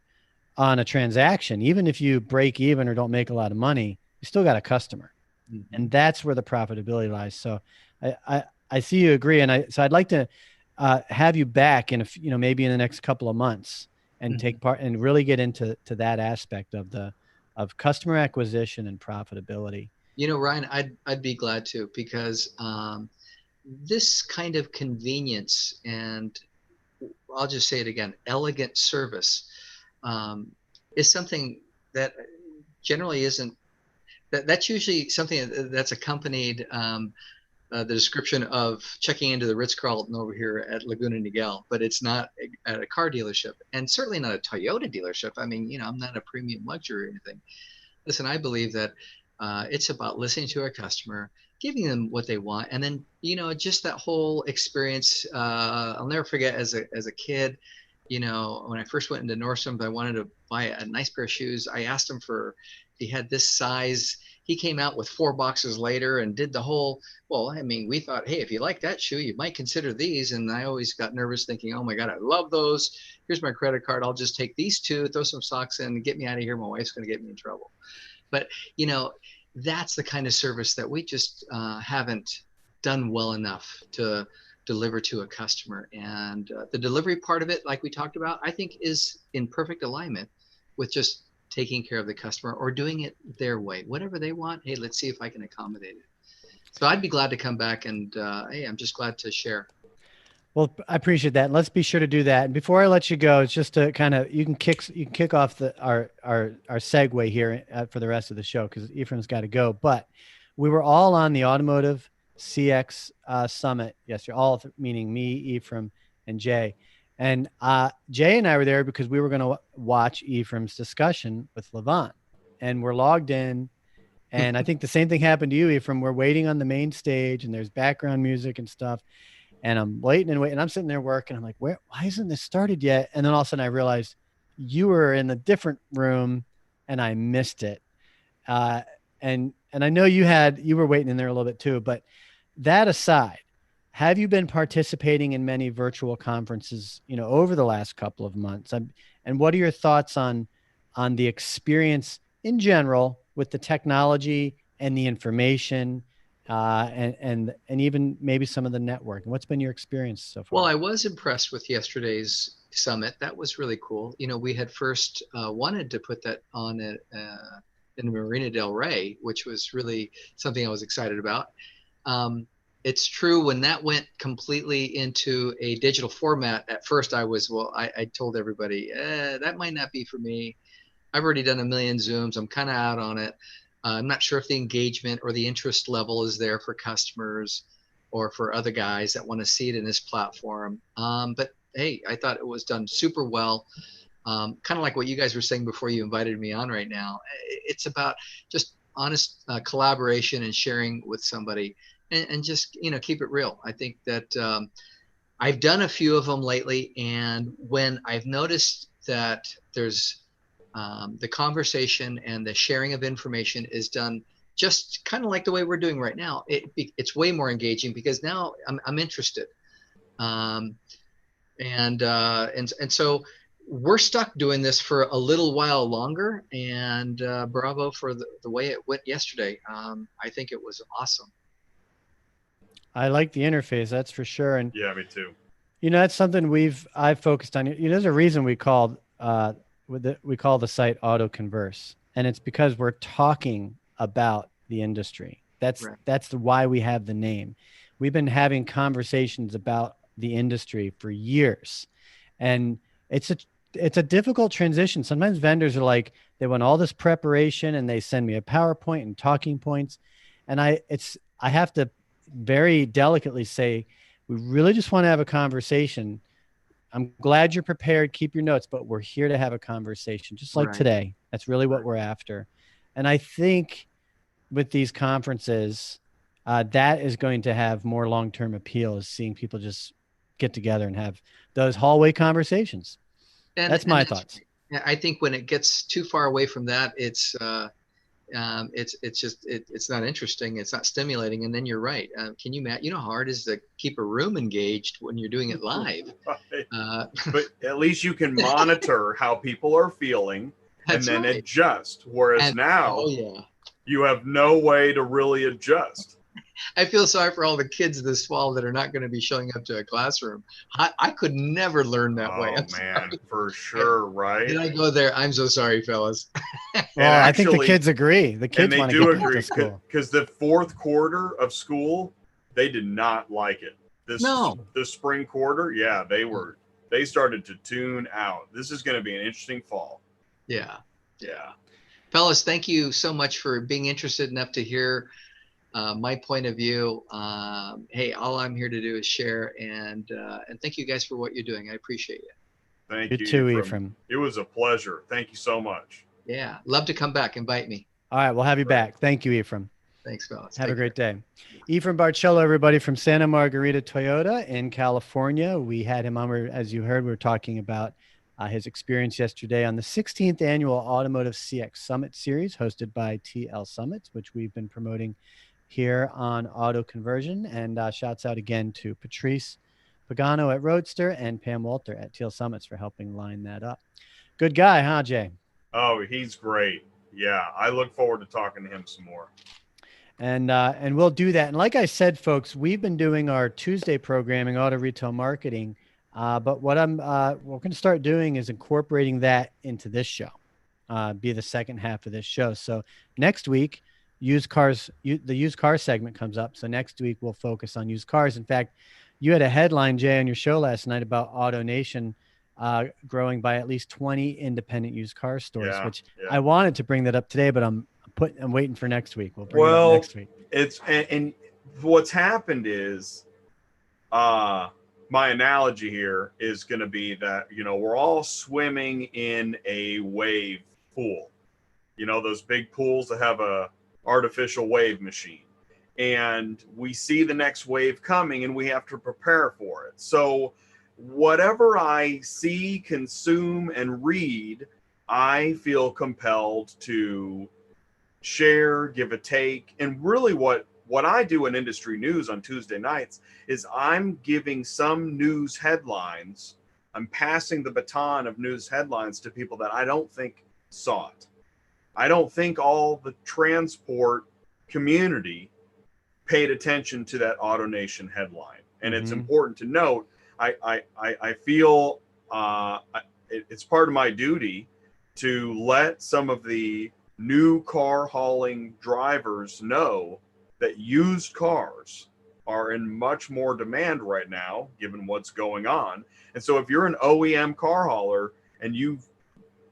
A: on a transaction, even if you break even or don't make a lot of money, you still got a customer. Mm-hmm. And that's where the profitability lies. So I see you agree. And so I'd like to have you back in maybe in the next couple of months and take part and really get into that aspect of customer acquisition and profitability.
C: Ryan, I'd be glad to, because this kind of convenience, and I'll just say it again, elegant service, is something that generally isn't, that's usually something that's accompanied the description of checking into the Ritz-Carlton over here at Laguna Niguel, but it's not at a car dealership, and certainly not a Toyota dealership. I mean, I'm not a premium luxury or anything. Listen, I believe that it's about listening to our customer, giving them what they want, and then just that whole experience. I'll never forget as a kid, when I first went into Nordstrom's, I wanted to buy a nice pair of shoes. I asked him if he had this size. He came out with 4 boxes later and did the whole, well, I mean, we thought, hey, if you like that shoe, you might consider these. And I always got nervous thinking, oh my God, I love those. Here's my credit card. I'll just take these 2, throw some socks in, and get me out of here. My wife's going to get me in trouble. But, that's the kind of service that we just haven't done well enough to deliver to a customer. And the delivery part of it, like we talked about, I think is in perfect alignment with just taking care of the customer or doing it their way, whatever they want. Hey, let's see if I can accommodate it. So I'd be glad to come back, and hey, I'm just glad to share.
A: Well, I appreciate that. Let's be sure to do that. And before I let you go, it's just to kind of, you can kick off our segue here for the rest of the show, because Ephraim's got to go. But we were all on the Automotive CX Summit yesterday, all meaning me, Ephraim, and Jay. And Jay and I were there because we were going to watch Ephraim's discussion with Levant, and we're logged in. And I think the same thing happened to you, Ephraim. We're waiting on the main stage, and there's background music and stuff. And I'm waiting and waiting. I'm sitting there working. I'm like, why isn't this started yet? And then all of a sudden I realized you were in a different room and I missed it. And I know you were waiting in there a little bit too, but that aside, have you been participating in many virtual conferences, over the last couple of months? And what are your thoughts on the experience in general with the technology and the information, and even maybe some of the networking? What's been your experience so far?
C: Well, I was impressed with yesterday's summit. That was really cool. We had first wanted to put that on in Marina del Rey, which was really something I was excited about. It's true, when that went completely into a digital format, at first I told everybody, that might not be for me. I've already done a million Zooms. I'm kind of out on it. I'm not sure if the engagement or the interest level is there for customers or for other guys that want to see it in this platform. But hey, I thought it was done super well. Kind of like what you guys were saying before you invited me on right now. It's about just honest collaboration and sharing with somebody, and just, keep it real. I think that I've done a few of them lately, and when I've noticed that there's the conversation and the sharing of information is done just kind of like the way we're doing right now, it's way more engaging, because now I'm interested. Um, and so we're stuck doing this for a little while longer, and bravo for the way it went yesterday. I think it was awesome.
A: I like the interface, that's for sure. And
B: Yeah, me too.
A: that's something I've focused on. There's a reason we call the site Auto Converse, and it's because we're talking about the industry.
C: Right.
A: That's why we have the name. We've been having conversations about the industry for years, and it's a difficult transition. Sometimes vendors are like, they want all this preparation and they send me a PowerPoint and talking points, and I have to very delicately say, we really just want to have a conversation. I'm glad you're prepared. Keep your notes, but we're here to have a conversation, just like
C: Right.
A: today. That's really what
C: Right.
A: we're after. And I think with these conferences, that is going to have more long-term appeal, is seeing people just get together and have those hallway conversations. That's my thoughts.
C: Right. I think when it gets too far away from that, it's not interesting. It's not stimulating. And then you're right. Can you imagine? You know how hard it is to keep a room engaged when you're doing it live?
B: Right. But at least you can monitor how people are feeling and then
C: right.
B: adjust. Whereas now,
C: oh yeah,
B: you have no way to really adjust.
C: I feel sorry for all the kids this fall that are not going to be showing up to a classroom. I could never learn that way.
B: Oh man, for sure, right?
C: Did I go there? I'm so sorry, fellas.
A: Well, I think the kids agree. The kids want to get back to school.
B: Because the fourth quarter of school, they did not like it. This spring quarter, yeah, they started to tune out. This is going to be an interesting fall.
C: Yeah. Fellas, thank you so much for being interested enough to hear my point of view. Hey, all I'm here to do is share, and thank you guys for what you're doing. I appreciate it.
B: Thank you
A: too, Ephraim.
B: It was a pleasure. Thank you so much.
C: Yeah, love to come back. Invite me.
A: All right, we'll have you back. Thank you, Ephraim.
C: Thanks, fellas.
A: Have a great day. Ephraim Barcelo, everybody, from Santa Margarita Toyota in California. We had him on, as you heard, we were talking about his experience yesterday on the 16th annual Automotive CX Summit Series hosted by TL Summits, which we've been promoting here on Auto Conversion. And shouts out again to Patrice Pagano at Roadster and Pam Walter at TL Summits for helping line that up. Good guy, huh, Jay?
B: Oh, he's great. Yeah, I look forward to talking to him some more.
A: And we'll do that. And like I said, folks, we've been doing our Tuesday programming, auto retail marketing. But what we're going to start doing is incorporating that into this show, be the second half of this show. So next week, used cars, the used car segment comes up. So next week we'll focus on used cars. In fact, you had a headline, Jay, on your show last night about AutoNation growing by at least 20 independent used car stores, which I wanted to bring that up today, but I'm waiting for next week. We'll bring it up next week.
B: And what's happened is, my analogy here is going to be that, we're all swimming in a wave pool, those big pools that have a artificial wave machine, and we see the next wave coming and we have to prepare for it. So whatever I see, consume, and read, I feel compelled to share, give a take. And really what I do in industry news on Tuesday nights is I'm giving some news headlines. I'm passing the baton of news headlines to people that I don't think saw it. I don't think all the transport community paid attention to that AutoNation headline. And it's important to note, I feel it's part of my duty to let some of the new car hauling drivers know that used cars are in much more demand right now, given what's going on. And so if you're an OEM car hauler and you've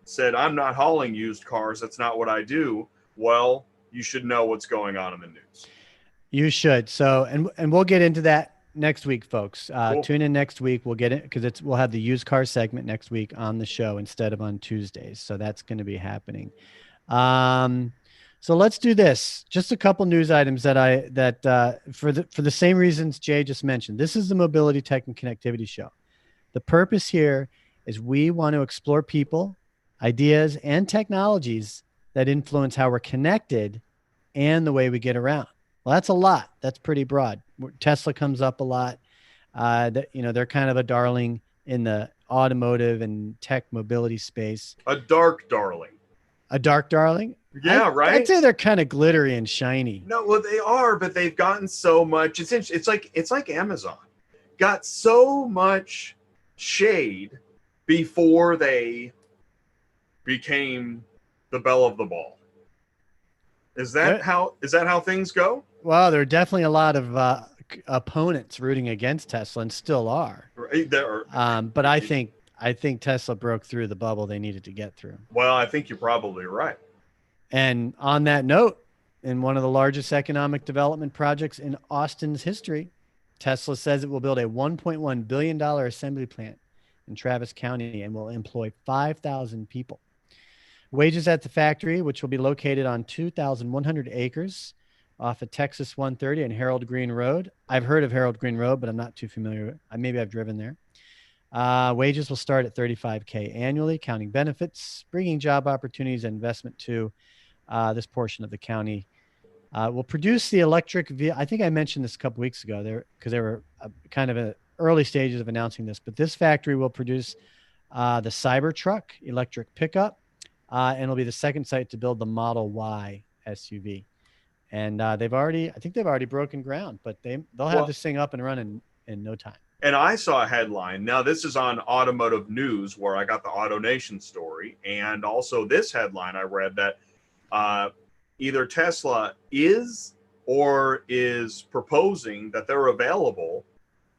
B: said, I'm not hauling used cars, that's not what I do, well, you should know what's going on in the news.
A: You should. So, and we'll get into that next week, folks.
B: Cool.
A: Tune in next week. We'll get it because we'll have the used car segment next week on the show instead of on Tuesdays. So that's going to be happening. So let's do this. Just a couple news items that for the same reasons Jay just mentioned. This is the Mobility Tech and Connectivity Show. The purpose here is we want to explore people, ideas, and technologies that influence how we're connected and the way we get around. Well, that's a lot. That's pretty broad. Tesla comes up a lot. They're kind of a darling in the automotive and tech mobility space.
B: A dark darling.
A: A dark darling?
B: Yeah, right.
A: I'd say they're kind of glittery and shiny.
B: No, well, they are, but they've gotten so much. It's like Amazon got so much shade before they became the belle of the ball. Is that how things go?
A: Well, there are definitely a lot of opponents rooting against Tesla and still are.
B: Right,
A: but I think Tesla broke through the bubble they needed to get through.
B: Well, I think you're probably right.
A: And on that note, in one of the largest economic development projects in Austin's history, Tesla says it will build a $1.1 billion assembly plant in Travis County and will employ 5,000 people. Wages at the factory, which will be located on 2,100 acres off of Texas 130 and Harold Green Road. I've heard of Harold Green Road, but I'm not too familiar. Maybe I've driven there. Wages will start at $35,000 annually, counting benefits, bringing job opportunities and investment to this portion of the county. Will produce the electric vehicle. I think I mentioned this a couple weeks ago there because they were kind of in early stages of announcing this, but this factory will produce the Cybertruck electric pickup, and it'll be the second site to build the Model Y SUV. And I think they've already broken ground, but they'll have this thing up and running in no time.
B: And I saw a headline. Now, this is on Automotive News, where I got the AutoNation story. And also this headline I read that either Tesla is or is proposing that they're available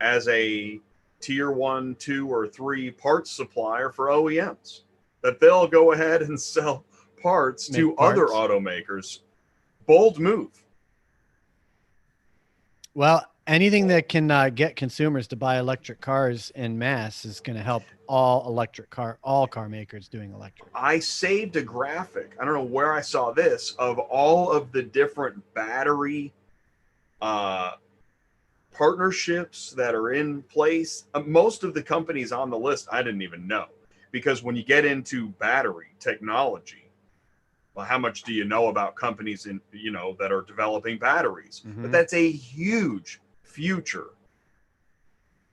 B: as a tier 1, 2, or 3 parts supplier for OEMs. That they'll go ahead and sell parts to other automakers. Bold move.
A: Well, anything that can get consumers to buy electric cars in mass is going to help all car makers doing electric.
B: I saved a graphic. I don't know where I saw this of all of the different battery partnerships that are in place. Most of the companies on the list I didn't even know, because when you get into battery technology, well, how much do you know about companies that are developing batteries? Mm-hmm. But that's a huge future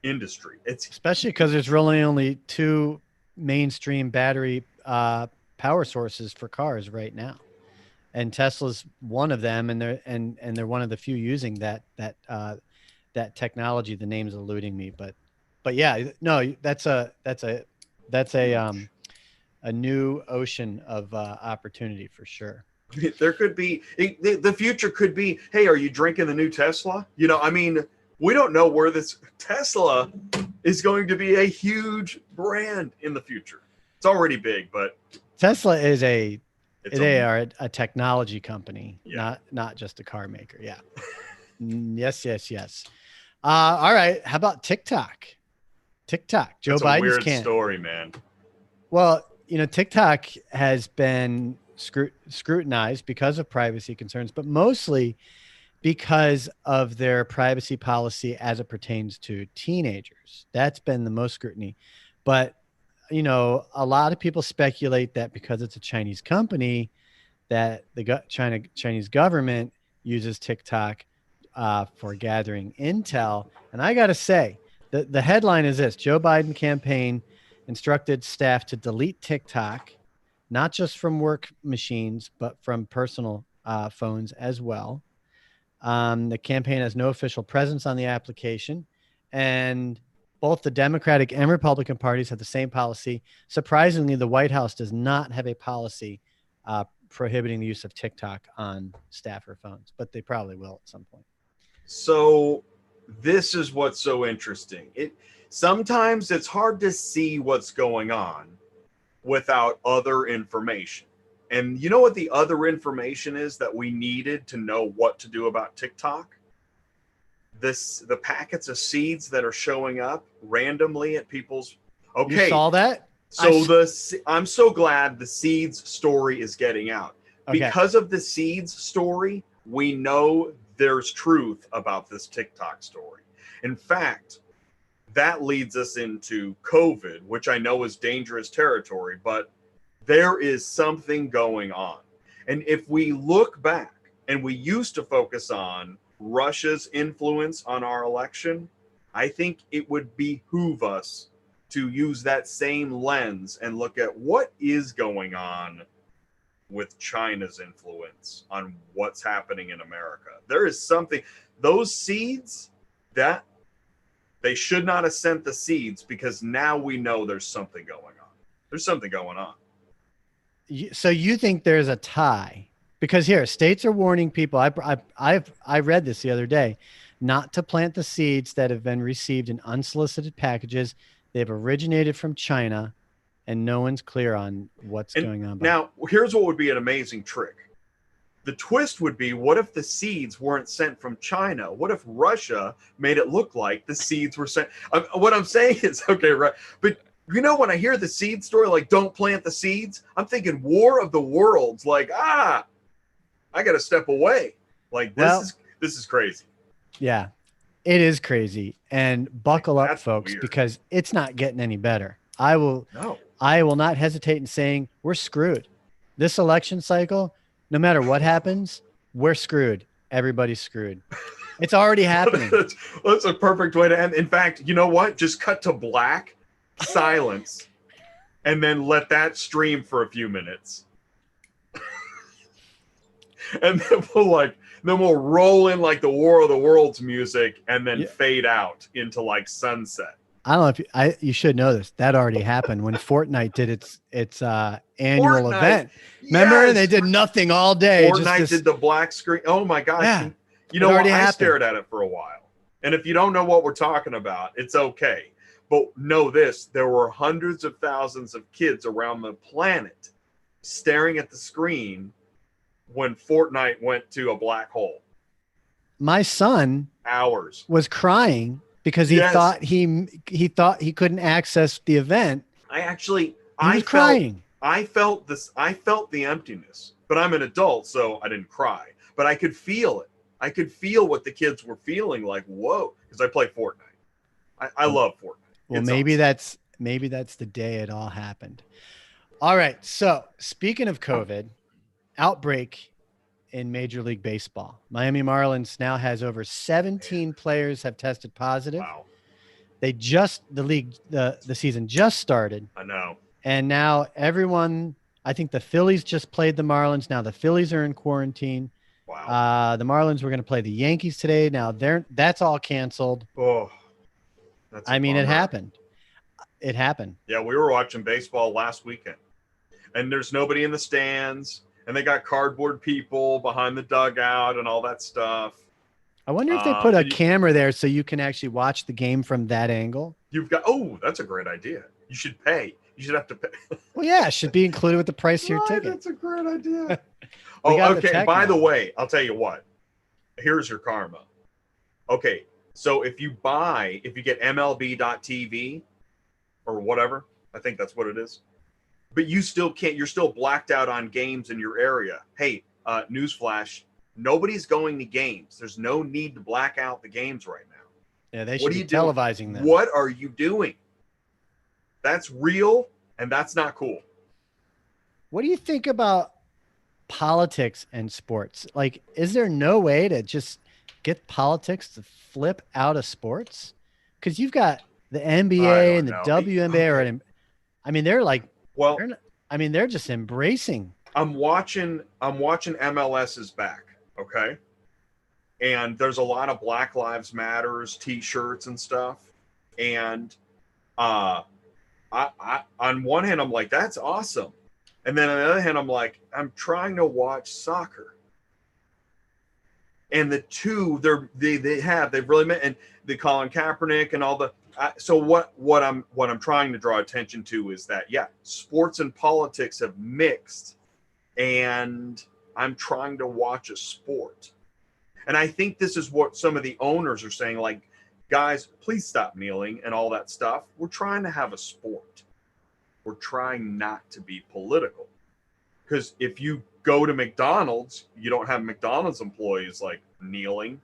B: industry. It's
A: especially because there's really only 2 mainstream battery power sources for cars right now, and Tesla's one of them, and they're one of the few using that technology. The name's eluding me, but yeah, no, that's a new ocean of opportunity for sure.
B: There could be the future could be, hey, are you drinking the new Tesla? We don't know where this Tesla is going to be a huge brand in the future. It's already big, but
A: Tesla is they are a technology company, not just a car maker. Yeah. Yes. All right. How about TikTok? Joe Biden's
B: a weird story, man.
A: Well, TikTok has been scrutinized because of privacy concerns, but mostly because of their privacy policy as it pertains to teenagers. That's been the most scrutiny. But, a lot of people speculate that because it's a Chinese company, that the Chinese government uses TikTok for gathering intel. And I got to say, the headline is this: Joe Biden campaign instructed staff to delete TikTok, not just from work machines, but from personal phones as well. The campaign has no official presence on the application, and both the Democratic and Republican parties have the same policy. Surprisingly, the White House does not have a policy prohibiting the use of TikTok on staffer phones, but they probably will at some point.
B: So this is what's so interesting. Sometimes it's hard to see what's going on without other information. And you know what the other information is that we needed to know what to do about TikTok? The packets of seeds that are showing up randomly at people's. Okay,
A: you saw that?
B: So I'm so glad the seeds story is getting out.
A: Okay.
B: Because of the seeds story, we know there's truth about this TikTok story. In fact, that leads us into COVID, which I know is dangerous territory, but there is something going on. And if we look back, and we used to focus on Russia's influence on our election, I think it would behoove us to use that same lens and look at what is going on with China's influence on what's happening in America. There is something, those seeds, that they should not have sent the seeds, because now we know there's something going on. There's something going on.
A: So you think there's a tie? Because here, states are warning people. I read this the other day, not to plant the seeds that have been received in unsolicited packages. They've originated from China, and no one's clear on what's going on.
B: Now, here's what would be an amazing trick. The twist would be, what if the seeds weren't sent from China? What if Russia made it look like the seeds were sent? What I'm saying is, okay, right. But you know, when I hear the seed story, like don't plant the seeds, I'm thinking War of the Worlds, like, I got to step away. Like this is crazy.
A: Yeah, it is crazy. And buckle up, folks,
B: weird.
A: because it's not getting any better. I will not hesitate in saying we're screwed. This election cycle, no matter what happens, we're screwed. Everybody's screwed. It's already happening.
B: That's a perfect way to end. In fact, you know what? Just cut to black, silence, and then let that stream for a few minutes. And then we'll roll in like the War of the Worlds music, and then fade out into like sunset.
A: I don't know if you should know this. That already happened when Fortnite did its annual event. Remember, yes. They did nothing all day.
B: Fortnite did the black screen. Oh my gosh!
A: Yeah,
B: you know what? I stared at it for a while. And if you don't know what we're talking about, it's okay. But know this: there were hundreds of thousands of kids around the planet staring at the screen when Fortnite went to a black hole.
A: My son was crying because he thought he couldn't access the event.
B: He was crying. I felt the emptiness, but I'm an adult, so I didn't cry, but I could feel it. I could feel what the kids were feeling, like, whoa, because I play Fortnite. I love Fortnite.
A: Well, maybe that's the day it all happened. All right. So speaking of COVID, Outbreak in Major League Baseball. Miami Marlins now has over 17 players have tested positive.
B: Wow.
A: The season just started.
B: I know.
A: And now everyone, I think the Phillies just played the Marlins. Now the Phillies are in quarantine.
B: Wow.
A: The Marlins were going to play the Yankees today. Now that's all canceled.
B: Oh,
A: it happened. It happened.
B: Yeah, we were watching baseball last weekend, and there's nobody in the stands, and they got cardboard people behind the dugout and all that stuff.
A: I wonder if they put a camera there so you can actually watch the game from that angle.
B: That's a great idea. You should pay. You should have to pay.
A: Well, yeah, it should be included with the price of your ticket.
B: That's a great idea. Okay. By the way, I'll tell you what. Here's your karma. Okay, so if you get MLB.TV or whatever, I think that's what it is, but you still can't. You're still blacked out on games in your area. Hey, newsflash. Nobody's going to games. There's no need to black out the games right now.
A: Yeah, they should be televising them.
B: What are you doing? That's real, and that's not cool.
A: What do you think about politics and sports? Like, is there no way to just get politics to flip out of sports? Because you've got the NBA and the WNBA. They're like, they're just embracing.
B: I'm watching MLS is back. Okay. And there's a lot of Black Lives Matters t-shirts and stuff. And I on one hand, I'm like, that's awesome. And then on the other hand, I'm like, I'm trying to watch soccer. And the two they've really met, and the Colin Kaepernick and all the so what I'm trying to draw attention to is that sports and politics have mixed, and I'm trying to watch a sport. And I think this is what some of the owners are saying, like, guys, please stop kneeling and all that stuff. We're trying to have a sport. We're trying not to be political. Because if you go to McDonald's, you don't have McDonald's employees like kneeling.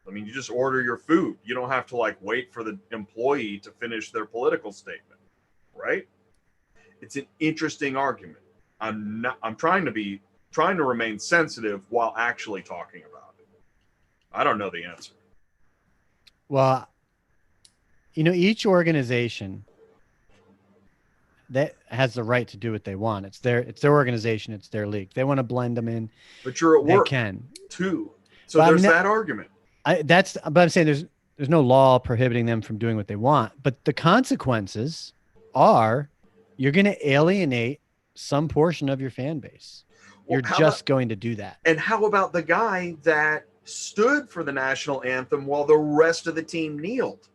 B: I mean, you just order your food. You don't have to like wait for the employee to finish their political statement, right? It's an interesting argument. I'm trying to remain sensitive while actually talking about it. I don't know the answer.
A: Well, each organization that has the right to do what they want. It's their organization. It's their league. They want to blend them in.
B: But you're at work
A: can
B: too. So there's that argument.
A: But I'm saying there's no law prohibiting them from doing what they want. But the consequences are you're going to alienate some portion of your fan base. You're just going to do that.
B: And how about the guy that stood for the national anthem while the rest of the team kneeled?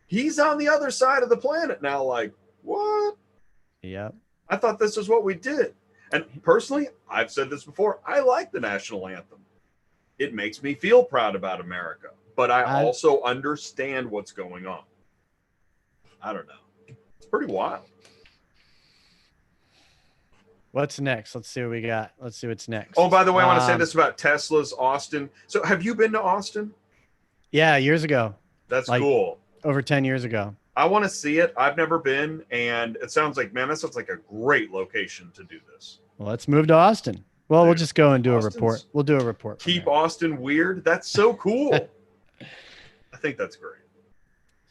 B: He's on the other side of the planet now. Like, what?
A: Yeah.
B: I thought this is what we did. And personally, I've said this before, I like the national anthem. It makes me feel proud about America, but I also understand what's going on. I don't know. It's pretty wild.
A: What's next? Let's see what we got. Let's see what's next.
B: Oh, by the way, I want to say this about Tesla's Austin. So have you been to Austin?
A: Yeah, years ago.
B: That's cool.
A: Over 10 years ago.
B: I want to see it. I've never been, and it sounds like, man, that sounds like a great location to do this.
A: Well, let's move to Austin. Well, we'll just go and do a report. We'll do a report.
B: Keep Austin weird. That's so cool. I think that's great.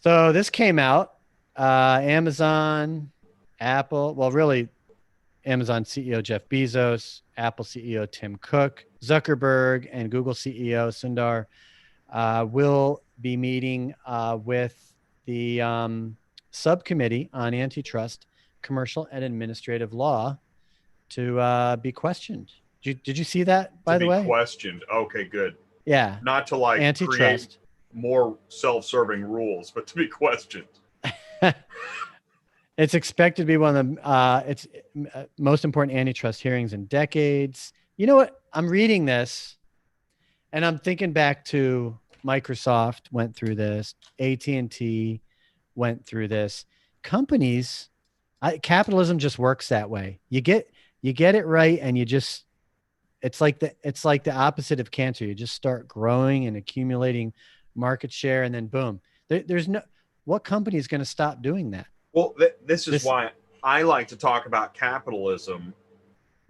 A: So this came out. Amazon, Apple. Well, really, Amazon CEO Jeff Bezos, Apple CEO Tim Cook, Zuckerberg, and Google CEO Sundar will be meeting with the subcommittee on antitrust, commercial, and administrative law to be questioned. Did you see that, by the way?
B: Questioned. Okay, good.
A: Yeah.
B: Not to like
A: antitrust.
B: Create more self-serving rules, but to be questioned.
A: It's expected to be one of the most important antitrust hearings in decades. You know what? I'm reading this, and I'm thinking back to Microsoft went through this. AT&T went through this. Companies, capitalism just works that way. You get it right, and it's like the opposite of cancer. You just start growing and accumulating market share, and then boom. There's no what company is going to stop doing that?
B: Well, this is why I like to talk about capitalism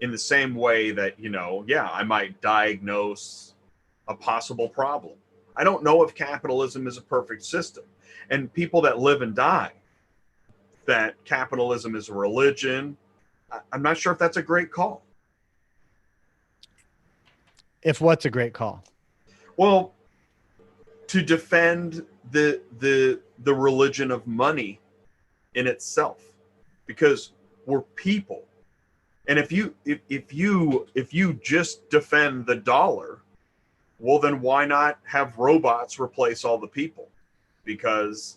B: in the same way that, I might diagnose a possible problem. I don't know if capitalism is a perfect system. And people that live and die, that capitalism is a religion, I'm not sure if that's a great call.
A: If what's a great call?
B: Well, to defend the religion of money in itself, because we're people. And if you just defend the dollar, well, then why not have robots replace all the people? Because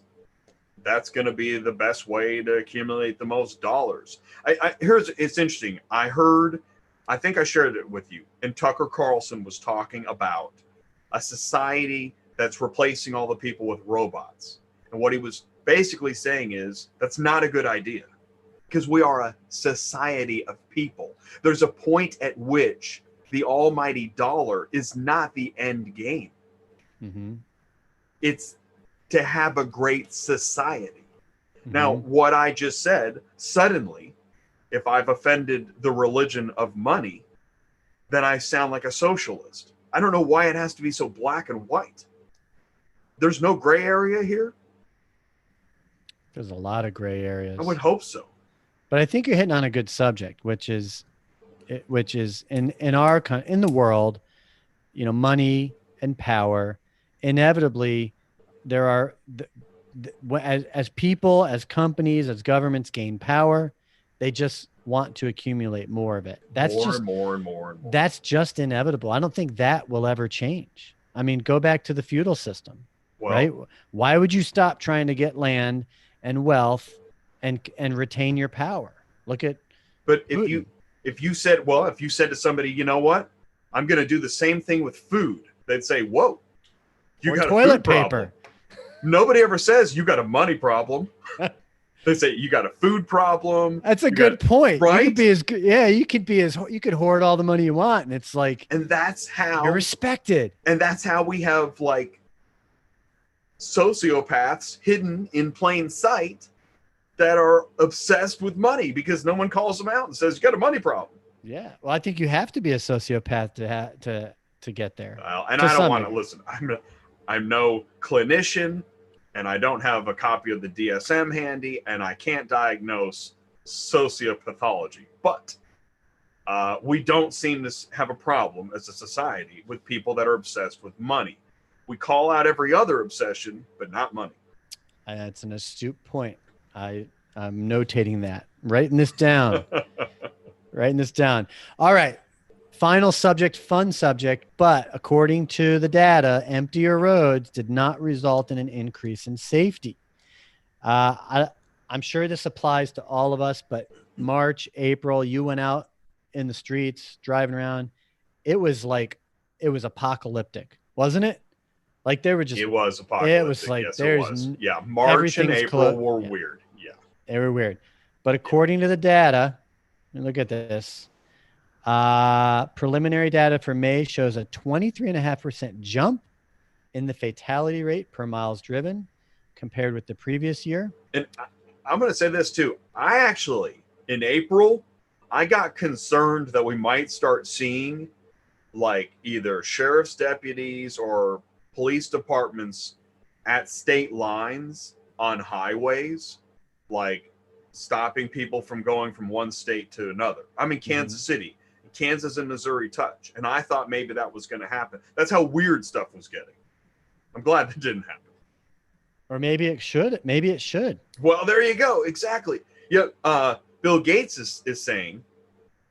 B: that's going to be the best way to accumulate the most dollars. It's interesting. I think I shared it with you, and Tucker Carlson was talking about a society that's replacing all the people with robots. And what he was basically saying is that's not a good idea, because we are a society of people. There's a point at which the almighty dollar is not the end game. Mm-hmm. It's to have a great society. Mm-hmm. Now, what I just said, suddenly, if I've offended the religion of money, then I sound like a socialist. I don't know why it has to be so black and white. There's no gray area here.
A: There's a lot of gray areas.
B: I would hope so.
A: But I think you're hitting on a good subject, which is in the world, money and power. Inevitably, there are as people, as companies, as governments gain power, they just want to accumulate more of it. That's
B: more
A: just
B: and more and more and more.
A: that's just inevitable. I don't think that will ever change. I mean, go back to the feudal system,
B: Well,
A: right? Why would you stop trying to get land and wealth and retain your power? Look at
B: but
A: Putin.
B: if you said to somebody, you know what, I'm going to do the same thing with food, they'd say, whoa, you
A: Or
B: got a
A: toilet
B: food problem.
A: paper.
B: Nobody ever says you got a money problem. They say you got a food problem.
A: That's a
B: You
A: good point.
B: right?
A: You could be as good. Yeah, you could hoard all the money you want, and it's like,
B: And that's how
A: you're respected.
B: And that's how we have like sociopaths hidden in plain sight that are obsessed with money because no one calls them out and says you got a money problem.
A: Yeah. Well, I think you have to be a sociopath to get there.
B: And
A: To
B: I don't
A: some
B: want to
A: degree.
B: listen. I'm no clinician, and I don't have a copy of the DSM handy, and I can't diagnose sociopathology. But we don't seem to have a problem as a society with people that are obsessed with money. We call out every other obsession, but not money.
A: That's an astute point. I'm notating that. Writing this down. Writing this down. All right. Final subject, fun subject, but according to the data, emptier roads did not result in an increase in safety. I'm sure this applies to all of us, but March, April, you went out in the streets driving around. It was apocalyptic, wasn't it? Like there were just,
B: It was apocalyptic.
A: it was like,
B: yes,
A: there's
B: it was. Yeah, March
A: everything
B: and
A: was
B: April
A: clo-
B: were
A: yeah.
B: weird. Yeah.
A: they were weird. But according to the data, look at this. Preliminary data for May shows a 23.5% jump in the fatality rate per miles driven compared with the previous year.
B: And I'm going to say this too. I actually, in April, I got concerned that we might start seeing like either sheriff's deputies or police departments at state lines on highways, like stopping people from going from one state to another. I'm in Kansas City. Kansas and Missouri touch. And I thought maybe that was going to happen. That's how weird stuff was getting. I'm glad that didn't happen.
A: Or maybe it should. Maybe it should.
B: Well, there you go. Exactly. Yeah. Bill Gates is saying,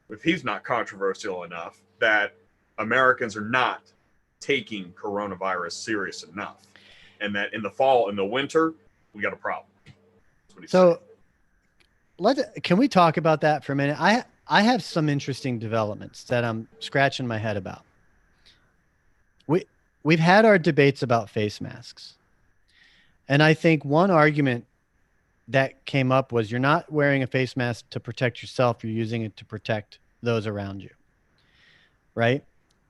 B: if he's not controversial enough, that Americans are not taking coronavirus serious enough. And that in the fall, in the winter, we got a problem. That's what he's saying.
A: Can we talk about that for a minute? I have some interesting developments that I'm scratching my head about. We've had our debates about face masks. And I think one argument that came up was you're not wearing a face mask to protect yourself, you're using it to protect those around you. Right?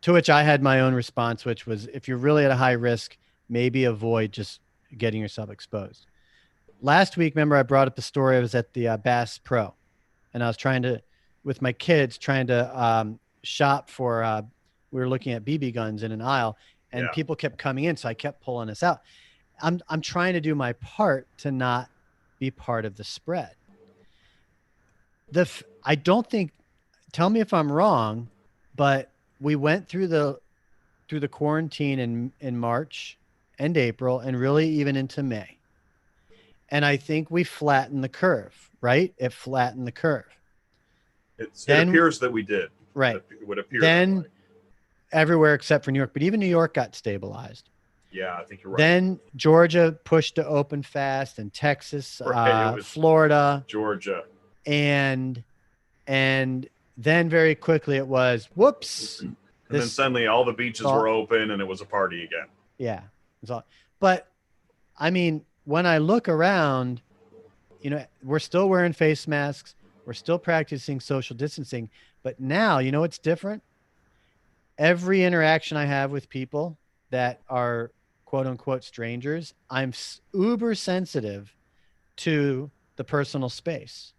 A: To which I had my own response, which was if you're really at a high risk, maybe avoid just getting yourself exposed. Last week, remember I brought up the story. I was at the Bass Pro and I was with my kids, trying to shop for, we were looking at BB guns in an aisle and people kept coming in. So I kept pulling us out. I'm trying to do my part to not be part of the spread. I don't think, tell me if I'm wrong, but we went through the quarantine in March and April and really even into May. And I think we flattened the curve, right? It flattened the curve.
B: It appears that we did.
A: Right.
B: It would appear
A: then everywhere except for New York, but even New York got stabilized.
B: Yeah, I think you're right.
A: Then Georgia pushed to open fast, and Texas, Florida,
B: Georgia.
A: And then very quickly it was, whoops.
B: And then suddenly all the beaches were open and it was a party again.
A: Yeah. But I mean, when I look around, we're still wearing face masks. We're still practicing social distancing. But now, what's different? Every interaction I have with people that are quote unquote strangers, I'm uber sensitive to the personal space.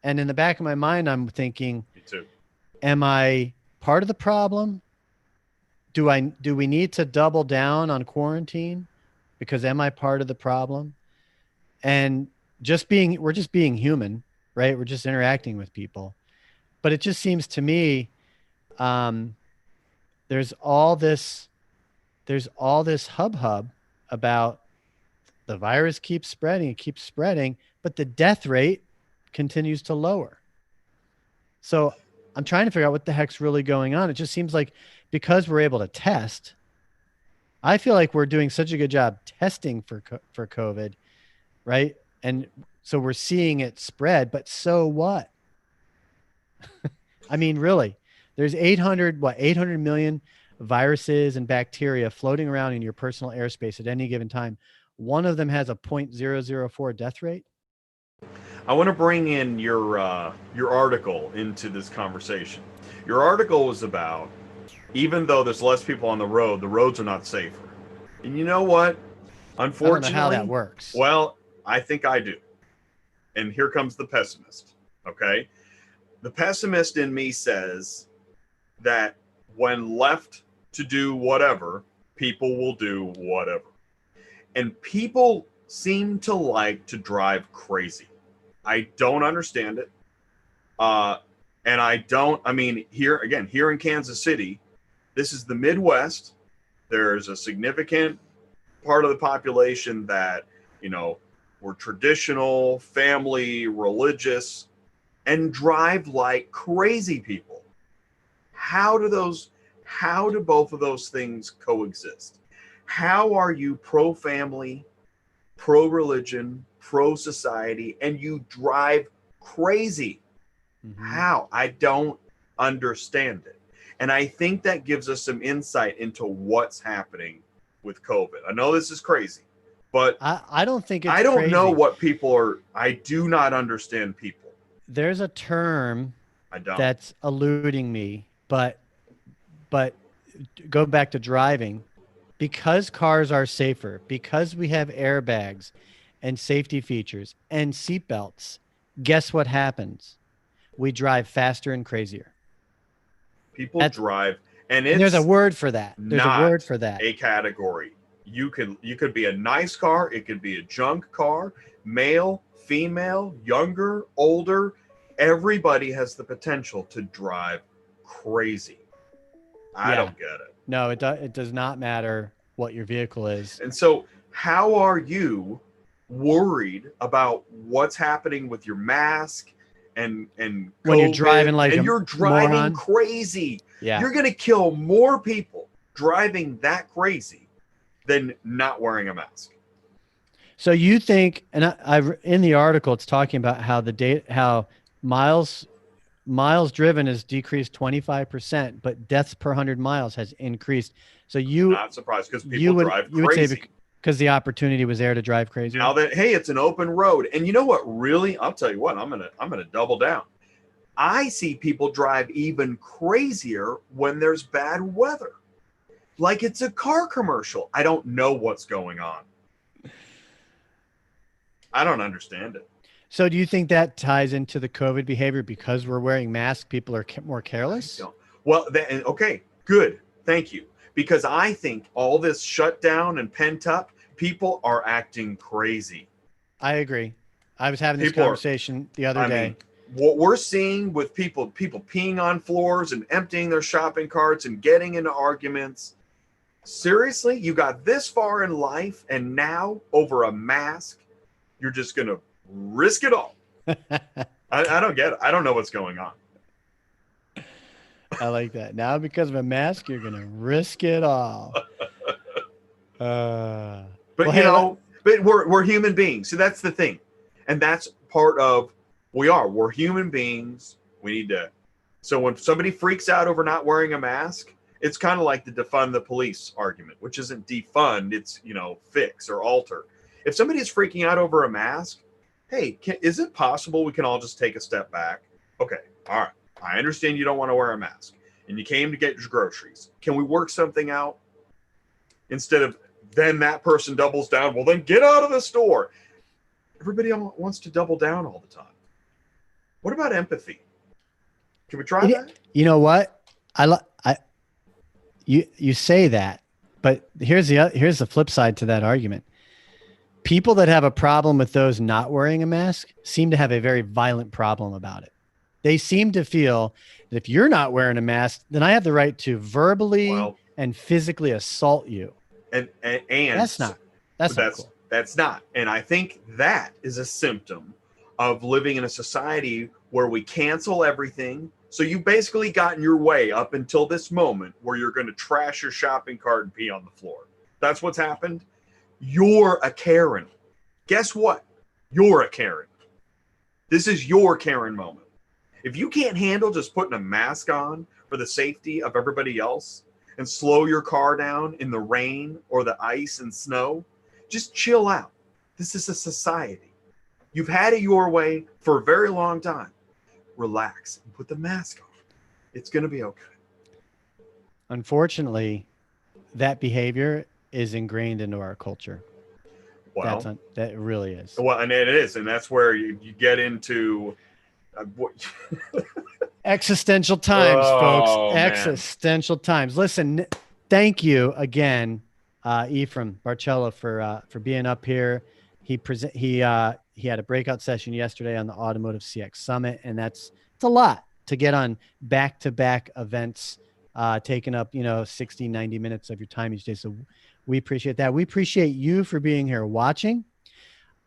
A: And in the back of my mind, I'm thinking,
B: me too.
A: Am I part of the problem? Do we need to double down on quarantine? Because am I part of the problem? And we're just being human, right? We're just interacting with people. But it just seems to me, there's all this hub about the virus keeps spreading, but the death rate continues to lower. So I'm trying to figure out what the heck's really going on. It just seems like because we're able to test, I feel like we're doing such a good job testing for COVID, right? And so we're seeing it spread, but so what? I mean, really, there's 800 million viruses and bacteria floating around in your personal airspace at any given time. One of them has a 0.004 death rate.
B: I want to bring in your article into this conversation. Your article was about, even though there's less people on the roads are not safer. And you know what? Unfortunately,
A: I don't know how that works.
B: Well, I think I do. And here comes the pessimist. Okay. The pessimist in me says that when left to do whatever, people will do whatever. And people seem to like to drive crazy. I don't understand it. And I mean, here in Kansas City, this is the Midwest. There's a significant part of the population that, were traditional, family, religious, and drive like crazy people. How do both of those things coexist? How are you pro-family, pro-religion, pro-society, and you drive crazy? Mm-hmm. How? I don't understand it. And I think that gives us some insight into what's happening with COVID. I know this is crazy, but
A: I don't think it's
B: I don't
A: crazy.
B: know what people are. I do not understand people.
A: There's a term that's eluding me, but go back to driving. Because cars are safer, because we have airbags and safety features and seatbelts, guess what happens? We drive faster and crazier.
B: People drive, and
A: there's a word for that. There's a word for that.
B: A category. You could be a nice car. It could be a junk car. Male, female, younger, older. Everybody has the potential to drive crazy. I don't get it.
A: No, it does not matter what your vehicle is.
B: And so how are you worried about what's happening with your mask and when
A: COVID, you're driving like
B: and you're driving
A: moron?
B: Crazy?
A: Yeah.
B: You're going to kill more people driving that crazy than not wearing a mask.
A: So you think, and I in the article, it's talking about how miles driven has decreased 25%, but deaths per 100 miles has increased. So I'm
B: not surprised because people drive crazy. You would say
A: because the opportunity was there to drive crazy.
B: Now that, hey, it's an open road. And you know what, really, I'll tell you what, I'm gonna double down. I see people drive even crazier when there's bad weather. Like it's a car commercial. I don't know what's going on. I don't understand it.
A: So do you think that ties into the COVID behavior because we're wearing masks, people are more careless?
B: Well, okay, good. Thank you. Because I think all this shutdown and pent up, people are acting crazy.
A: I agree. I was having this conversation the other day.
B: Mean, what we're seeing with people peeing on floors and emptying their shopping carts and getting into arguments. Seriously, you got this far in life and now over a mask, you're just going to risk it all. I don't get it. I don't know what's going on.
A: I like that. Now because of a mask, you're going to risk it all.
B: But we're human beings. So that's the thing. And that's part of we're human beings. We need to. So when somebody freaks out over not wearing a mask, it's kind of like the defund the police argument, which isn't defund. It's, fix or alter. If somebody is freaking out over a mask, hey, is it possible we can all just take a step back? Okay. All right. I understand you don't want to wear a mask and you came to get your groceries. Can we work something out? Instead of then that person doubles down. Well, then get out of the store. Everybody wants to double down all the time. What about empathy? Can we try that?
A: You know what? You say that, but here's the flip side to that argument. People that have a problem with those not wearing a mask seem to have a very violent problem about it. They seem to feel that if you're not wearing a mask, then I have the right to verbally and physically assault you.
B: And
A: that's not cool.
B: That's not. And I think that is a symptom of living in a society where we cancel everything. So you basically gotten your way up until this moment where you're going to trash your shopping cart and pee on the floor. That's what's happened. You're a Karen. Guess what? You're a Karen. This is your Karen moment. If you can't handle just putting a mask on for the safety of everybody else and slow your car down in the rain or the ice and snow, just chill out. This is a society. You've had it your way for a very long time. Relax and put the mask on. It's going to be okay.
A: Unfortunately, that behavior is ingrained into our culture.
B: Well,
A: That really is.
B: Well, and it is. And that's where you get into
A: existential times, folks.
B: Man.
A: Existential times. Listen, thank you again, Ephraim Barcelo, for being up here. He had a breakout session yesterday on the Automotive CX Summit, and it's a lot to get on back-to-back events, taking up 60, 90 minutes of your time each day. So we appreciate that. We appreciate you for being here watching.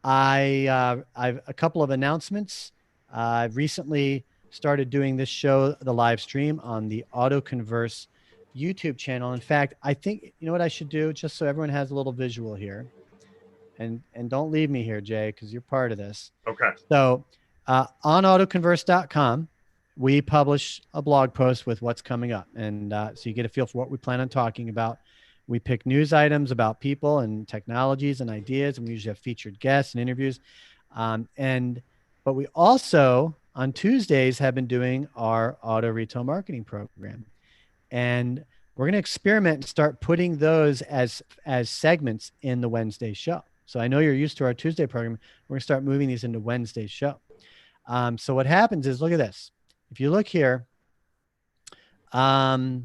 A: I've a couple of announcements. I've recently started doing this show, the live stream, on the AutoConverse YouTube channel. In fact, I think, you know what I should do, just so everyone has a little visual here. And don't leave me here, Jay, because you're part of this.
B: Okay.
A: So on autoconverse.com, we publish a blog post with what's coming up. And so you get a feel for what we plan on talking about. We pick news items about people and technologies and ideas, and we usually have featured guests and interviews. But we also, on Tuesdays, have been doing our auto retail marketing program. And we're going to experiment and start putting those as segments in the Wednesday show. So I know you're used to our Tuesday program. We're going to start moving these into Wednesday's show. So what happens is, look at this. If you look here, oh,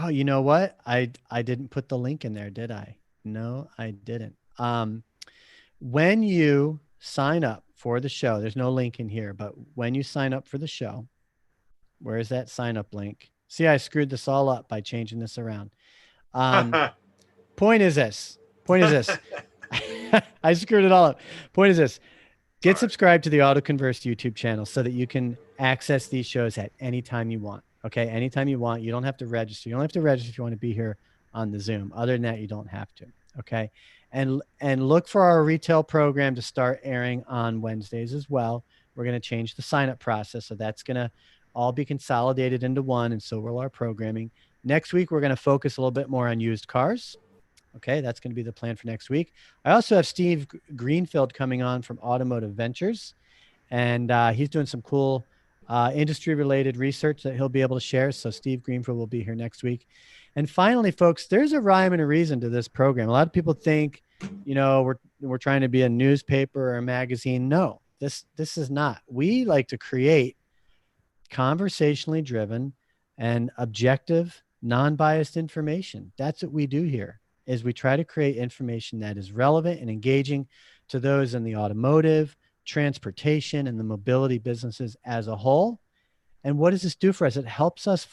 A: you know what? I didn't put the link in there, did I? No, I didn't. When you sign up for the show, there's no link in here, but when you sign up for the show, where's that sign up link? See, I screwed this all up by changing this around. Point is this. I screwed it all up. Point is this. Get subscribed to the AutoConverse YouTube channel so that you can access these shows at any time you want. Okay, anytime you want. You don't have to register. You don't have to register if you want to be here on the Zoom. Other than that, you don't have to. Okay, and look for our retail program to start airing on Wednesdays as well. We're going to change the sign-up process, so that's going to all be consolidated into one, and so will our programming. Next week, we're going to focus a little bit more on used cars. Okay, that's going to be the plan for next week. I also have Steve Greenfield coming on from Automotive Ventures, and he's doing some cool industry-related research that he'll be able to share. So Steve Greenfield will be here next week. And finally, folks, there's a rhyme and a reason to this program. A lot of people think, we're trying to be a newspaper or a magazine. No, this is not. We like to create conversationally driven and objective, non-biased information. That's what we do here, is we try to create information that is relevant and engaging to those in the automotive, transportation, and the mobility businesses as a whole. And what does this do for us? It helps us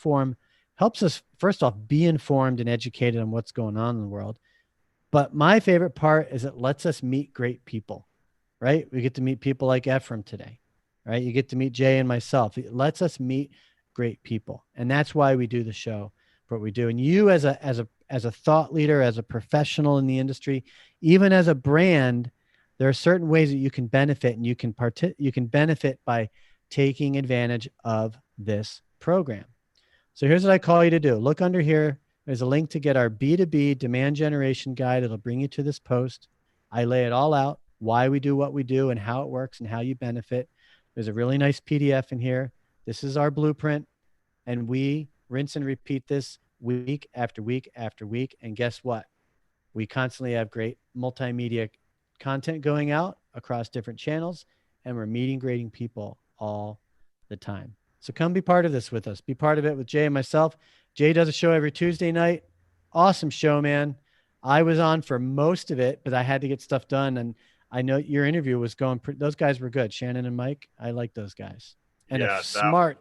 A: first off, be informed and educated on what's going on in the world. But my favorite part is it lets us meet great people, right? We get to meet people like Ephraim today, right? You get to meet Jay and myself. It lets us meet great people. And that's why we do the show, what we do. And you as a thought leader, as a professional in the industry, even as a brand, there are certain ways that you can benefit, and you can benefit by taking advantage of this program. So here's what I call you to do. Look under here. There's a link to get our B2B demand generation guide. It'll bring you to this post. I lay it all out, why we do what we do and how it works and how you benefit. There's a really nice PDF in here. This is our blueprint, and we rinse and repeat this week after week after week. And guess what? We constantly have great multimedia content going out across different channels, and we're meeting grading people all the time. So come be part of this with us. Be part of it with Jay and myself. Jay does a show every Tuesday night. Awesome show, man. I was on for most of it, but I had to get stuff done. And I know your interview was going, those guys were good. Shannon and Mike, I like those guys. And
B: yeah,
A: a smart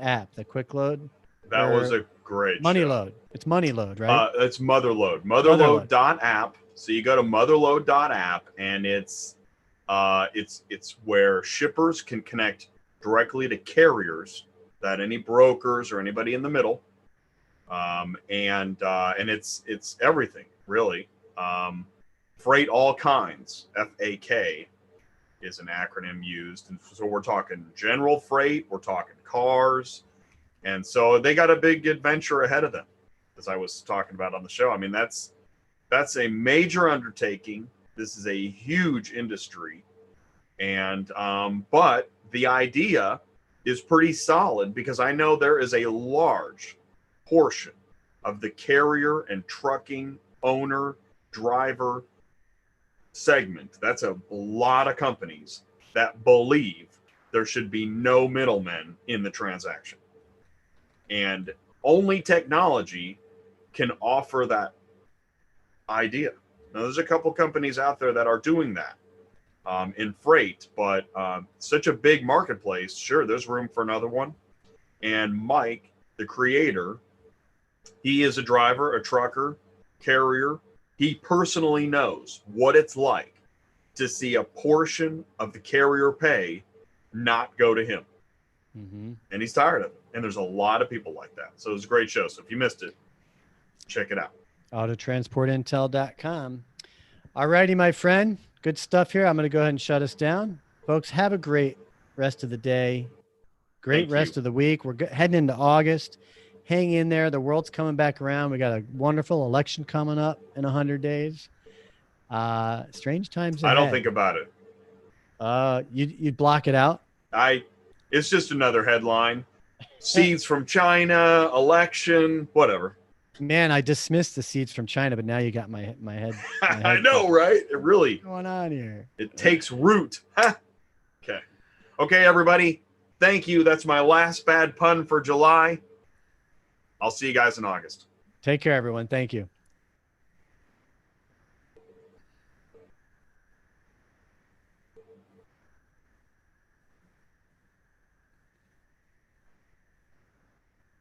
A: app, the quick load.
B: That was a great
A: Money
B: show.
A: Load. It's Money Load, right?
B: It's Motherload. Motherload.app. So you go to motherload.app, and it's where shippers can connect directly to carriers, that any brokers or anybody in the middle, and it's everything really. Freight all kinds, FAK is an acronym used, and so we're talking general freight, we're talking cars, and so they got a big adventure ahead of them, as I was talking about on the show. I mean, that's a major undertaking. This is a huge industry, and but the idea is pretty solid, because I know there is a large portion of the carrier and trucking owner driver segment. That's a lot of companies that believe there should be no middlemen in the transaction, and only technology can offer that idea. Now, there's a couple companies out there that are doing that in freight, but such a big marketplace, sure, there's room for another one. And Mike, the creator, he is a driver, a trucker, carrier. He personally knows what it's like to see a portion of the carrier pay not go to him.
A: Mm-hmm.
B: And he's tired of it. And there's a lot of people like that. So it was a great show. So if you missed it, check it out.
A: Autotransportintel.com. All righty, my friend. Good stuff here. I'm going to go ahead and shut us down. Folks, have a great rest of the day. Great
B: Thank
A: rest
B: you.
A: of the week. We're heading into August. Hang in there. The world's coming back around. We got a wonderful election coming up in 100 days. Strange times ahead.
B: I don't think about it.
A: You'd block it out?
B: It's just another headline. Seeds from China, election, whatever.
A: Man, I dismissed the seeds from China, but now you got my head. My head
B: I know, right? It really.
A: What's going on here?
B: It takes root. Okay, everybody. Thank you. That's my last bad pun for July. I'll see you guys in August.
A: Take care, everyone. Thank you.